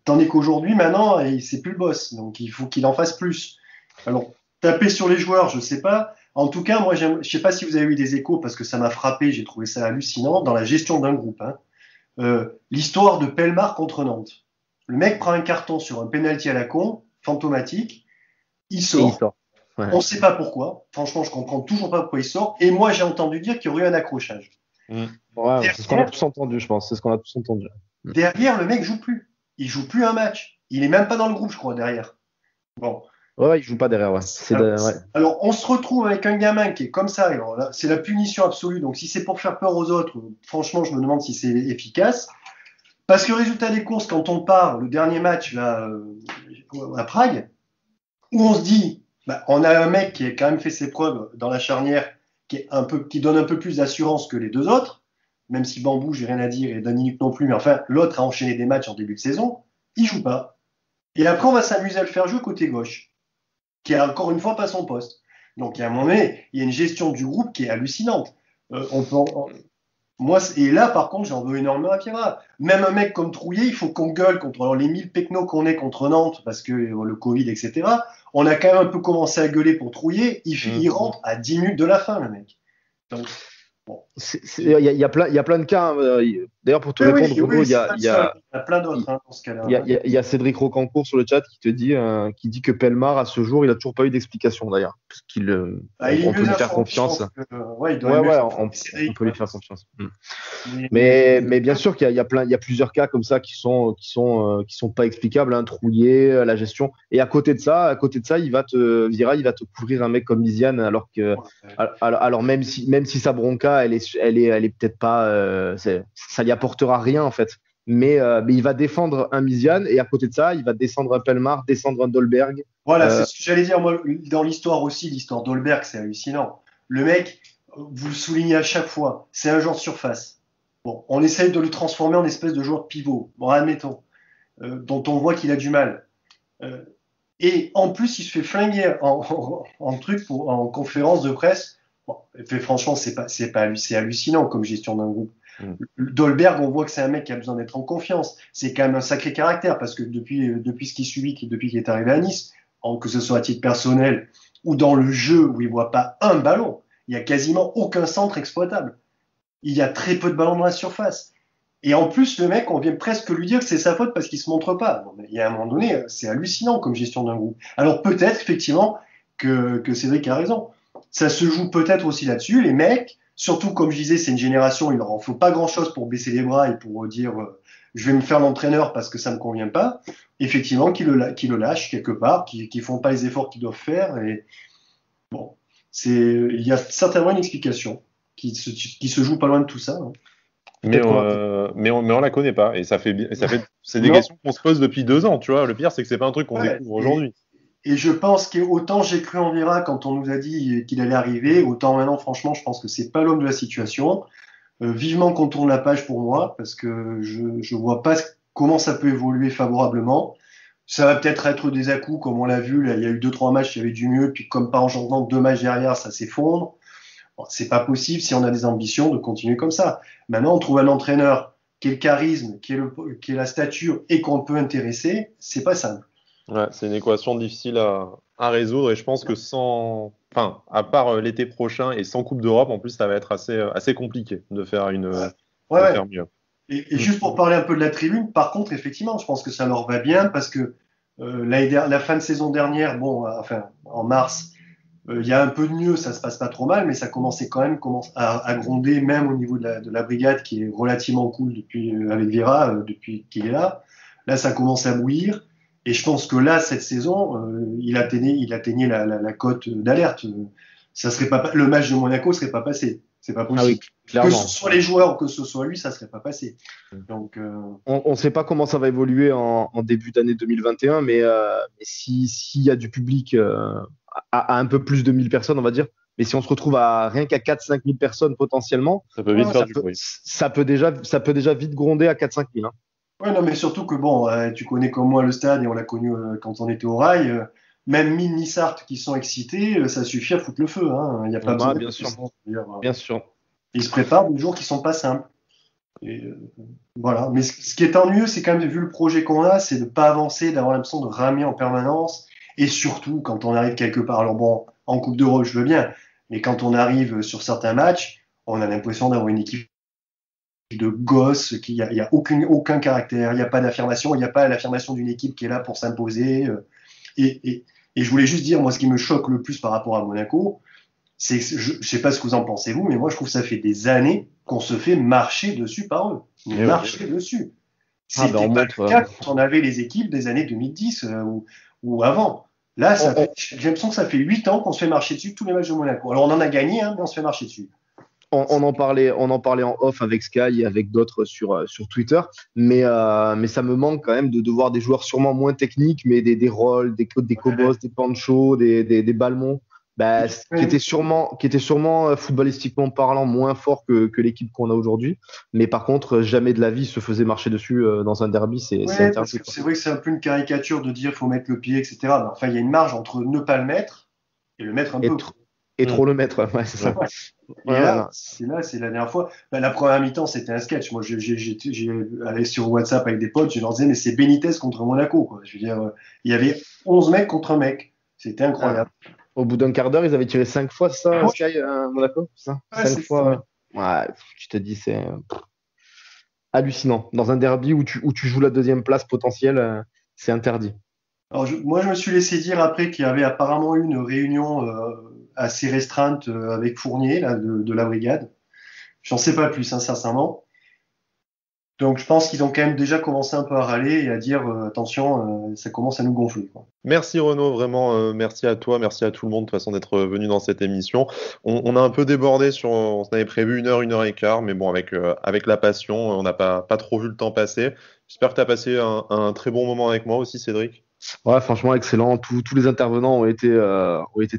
tandis qu'aujourd'hui, maintenant, c'est plus le boss. Donc, il faut qu'il en fasse plus. Alors, taper sur les joueurs, je sais pas. En tout cas, moi, je sais pas si vous avez eu des échos parce que ça m'a frappé, j'ai trouvé ça hallucinant dans la gestion d'un groupe. L'histoire de Pellemard contre Nantes. Le mec prend un carton sur un penalty à la con, fantomatique, il sort. Ouais. On sait pas pourquoi. Franchement, je comprends toujours pas pourquoi il sort. Et moi, j'ai entendu dire qu'il y aurait eu un accrochage. C'est ce qu'on a tous entendu, je pense. C'est ce qu'on a tous entendu. Derrière, le mec joue plus. Il joue plus un match. Il est même pas dans le groupe, je crois, derrière. Bon. Ouais, il joue pas derrière. Alors, on se retrouve avec un gamin qui est comme ça. Alors là, c'est la punition absolue. Donc, si c'est pour faire peur aux autres, franchement, je me demande si c'est efficace. Parce que résultat des courses, quand on part, le dernier match là à Prague, où on se dit, on a un mec qui a quand même fait ses preuves dans la charnière, qui donne un peu plus d'assurance que les deux autres, même si Bambou, j'ai rien à dire, et Daniluk non plus, mais enfin, l'autre a enchaîné des matchs en début de saison, il joue pas. Et après, on va s'amuser à le faire jouer côté gauche, qui a encore une fois pas son poste. Donc, à un moment donné, il y a une gestion du groupe qui est hallucinante. Moi, et là, par contre, j'en veux énormément à Vieira. Même un mec comme Trouillet, il faut qu'on gueule contre les 1000 pecnos qu'on est contre Nantes, parce que le Covid, etc. On a quand même un peu commencé à gueuler pour Trouillet. Il rentre à 10 minutes de la fin, le mec. Donc, bon. Il y a plein de cas. D'ailleurs, pour te répondre, il y a plein d'autres dans ce cas-là. Il y a Cédric Rocancourt sur le chat qui dit que Pellemard, à ce jour, il n'a toujours pas eu d'explication d'ailleurs. Parce on peut lui faire confiance. On peut lui faire confiance. Mais bien sûr qu'il y a plusieurs cas comme ça qui sont pas explicables. Trouillet, la gestion. Et à côté de ça, Vieira, il va te couvrir un mec comme Lisiane, alors même si sa bronca, elle est peut-être pas, ça lui apportera rien en fait. Mais il va défendre un Misiane et à côté de ça, il va descendre un Pellemard, descendre un Dolberg. Voilà, c'est ce que j'allais dire. Moi, dans l'histoire aussi, l'histoire Dolberg, c'est hallucinant. Le mec, vous le soulignez à chaque fois, c'est un joueur de surface. Bon, on essaye de le transformer en espèce de joueur pivot. Bon, admettons, dont on voit qu'il a du mal. Et en plus, il se fait flinguer en conférence de presse. Bon, franchement, c'est hallucinant comme gestion d'un groupe. Dolberg, on voit que c'est un mec qui a besoin d'être en confiance. C'est quand même un sacré caractère parce que depuis ce qui suit, depuis qu'il est arrivé à Nice, que ce soit à titre personnel ou dans le jeu où il voit pas un ballon, il y a quasiment aucun centre exploitable. Il y a très peu de ballons dans la surface. Et en plus, le mec, on vient presque lui dire que c'est sa faute parce qu'il se montre pas. Bon, mais il y a un moment donné, c'est hallucinant comme gestion d'un groupe. Alors peut-être effectivement que Cédric a raison. Ça se joue peut-être aussi là-dessus. Les mecs, surtout comme je disais, c'est une génération, il leur en faut pas grand-chose pour baisser les bras et pour dire je vais me faire l'entraîneur parce que ça me convient pas. Effectivement, qu'ils le lâchent quelque part, qu'ils font pas les efforts qu'ils doivent faire. Et bon, il y a certainement une explication qui se joue pas loin de tout ça. Hein. Mais on la connaît pas et c'est des questions qu'on se pose depuis 2 ans, tu vois. Le pire, c'est que c'est pas un truc qu'on découvre aujourd'hui. Et je pense qu'autant j'ai cru en Vira quand on nous a dit qu'il allait arriver, autant maintenant, franchement, je pense que c'est pas l'homme de la situation. Vivement qu'on tourne la page pour moi, parce que je vois pas comment ça peut évoluer favorablement. Ça va peut-être être des à-coups, comme on l'a vu. Là, il y a eu 2-3 matchs, il y avait du mieux, puis comme par engendrement 2 matchs derrière, ça s'effondre. Bon, c'est pas possible si on a des ambitions de continuer comme ça. Maintenant, on trouve un entraîneur qui ait le charisme, qui ait la stature et qu'on peut intéresser. C'est pas simple. Ouais, c'est une équation difficile à résoudre et je pense que à part l'été prochain et sans Coupe d'Europe, en plus, ça va être assez compliqué de faire faire mieux. Et juste pour parler un peu de la tribune, par contre, effectivement, je pense que ça leur va bien parce que la fin de saison dernière, en mars, il y a un peu de mieux, ça se passe pas trop mal, mais ça commençait quand même à gronder, même au niveau de la brigade qui est relativement cool avec Vira, depuis qu'il est là. Là, ça commence à bouillir. Et je pense que là, cette saison, il atteignait la cote d'alerte. Ça serait pas, le match de Monaco serait pas passé. C'est pas possible. Ah oui, clairement. Que ce soit les joueurs ou que ce soit lui, ça serait pas passé. Donc, on ne sait pas comment ça va évoluer en début d'année 2021, mais s'il y a du public à un peu plus de 1000 personnes, on va dire, mais si on se retrouve rien qu'à 4-5 000 personnes potentiellement, ça peut vite faire du bruit. Ça peut déjà vite gronder à 4-5 000. Hein. Ouais, non, mais surtout que tu connais comme moi le stade et on l'a connu quand on était au Rail. Même Nissart qui sont excités, ça suffit à foutre le feu. Hein. Il y a pas besoin bien sûr. Bien sûr. Ils se préparent des jours qui sont pas simples. Et, voilà. Mais ce qui est ennuyeux, c'est quand même, vu le projet qu'on a, c'est de pas avancer, d'avoir l'impression de ramer en permanence. Et surtout, quand on arrive quelque part, alors bon, en Coupe d'Europe, je veux bien, mais quand on arrive sur certains matchs, on a l'impression d'avoir une équipe de gosses, il y a aucun caractère, il n'y a pas d'affirmation, il n'y a pas l'affirmation d'une équipe qui est là pour s'imposer. Et je voulais juste dire, moi, ce qui me choque le plus par rapport à Monaco, c'est que je sais pas ce que vous en pensez vous, mais moi, je trouve que ça fait des années qu'on se fait marcher dessus par eux. Marcher dessus. C'était pas le cas quand on avait les équipes des années 2010 ou avant. Là, j'ai l'impression que ça fait 8 ans qu'on se fait marcher dessus tous les matchs de Monaco. Alors, on en a gagné, mais on se fait marcher dessus. On en parlait en off avec Sky et avec d'autres sur Twitter, mais ça me manque quand même de voir des joueurs sûrement moins techniques, mais des rôles, des Cobos, des Pancho, des Balmont, qui étaient sûrement footballistiquement parlant moins forts que l'équipe qu'on a aujourd'hui. Mais par contre, jamais de la vie se faisait marcher dessus dans un derby, c'est interdit. C'est vrai que c'est un peu une caricature de dire faut mettre le pied, etc. Mais enfin, il y a une marge entre ne pas le mettre et le mettre un peu. Et trop le mettre, c'est ça. Et là, c'est la dernière fois. La première mi-temps, c'était un sketch. Moi, j'ai allé sur WhatsApp avec des potes, je leur disais, mais c'est Benitez contre Monaco, quoi. Je veux dire, il y avait 11 mecs contre un mec. C'était incroyable. Au bout d'un quart d'heure, ils avaient tiré 5 fois, ça, Sky, Monaco, ça 5 fois. Ouais, tu te dis, c'est hallucinant. Dans un derby où tu joues la deuxième place potentielle, c'est interdit. Alors, moi, je me suis laissé dire après qu'il y avait apparemment eu une réunion assez restreinte avec Fournier là, de la brigade. J'en sais pas plus, hein, sincèrement. Donc, je pense qu'ils ont quand même déjà commencé un peu à râler et à dire attention, ça commence à nous gonfler, quoi. Merci Renaud, vraiment merci à toi, merci à tout le monde de toute façon d'être venu dans cette émission. On a un peu débordé on avait prévu 1 heure et quart, mais bon, avec la passion, on n'a pas trop vu le temps passer. J'espère que tu as passé un très bon moment avec moi aussi, Cédric. Ouais, franchement, excellent. Tous les intervenants ont été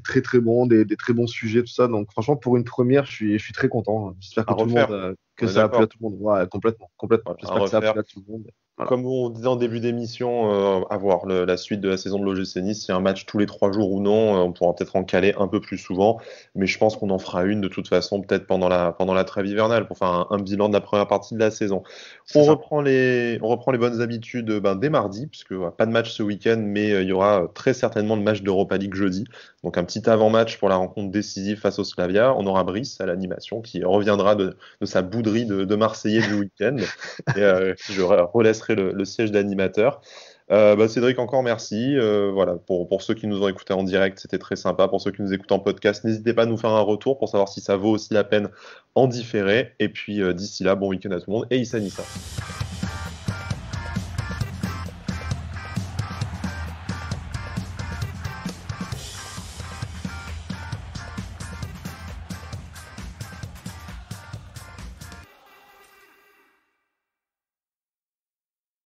très très bons, des très bons sujets, tout ça. Donc, franchement, pour une première, je suis très content. J'espère que tout le monde Que ça a plu à tout le monde. Ouais, complètement. J'espère que ça a plu à tout le monde. Voilà. Comme on disait en début d'émission, à voir la suite de la saison de l'OGC Nice, s'il y a un match tous les 3 jours ou non, on pourra peut-être en caler un peu plus souvent, mais je pense qu'on en fera une de toute façon peut-être pendant la trêve hivernale pour faire un bilan de la première partie de la saison. On reprend les bonnes habitudes dès mardi, puisque pas de match ce week-end, mais il y aura très certainement le match d'Europa League jeudi, donc un petit avant-match pour la rencontre décisive face au Slavia. On aura Brice à l'animation qui reviendra de sa bouderie de Marseillais du week-end, et je relaisserai le siège d'animateur. Cédric, encore merci. Voilà, pour ceux qui nous ont écoutés en direct, c'était très sympa. Pour ceux qui nous écoutent en podcast, n'hésitez pas à nous faire un retour pour savoir si ça vaut aussi la peine en différé. Et puis d'ici là, bon week-end à tout le monde et Issa Nissa.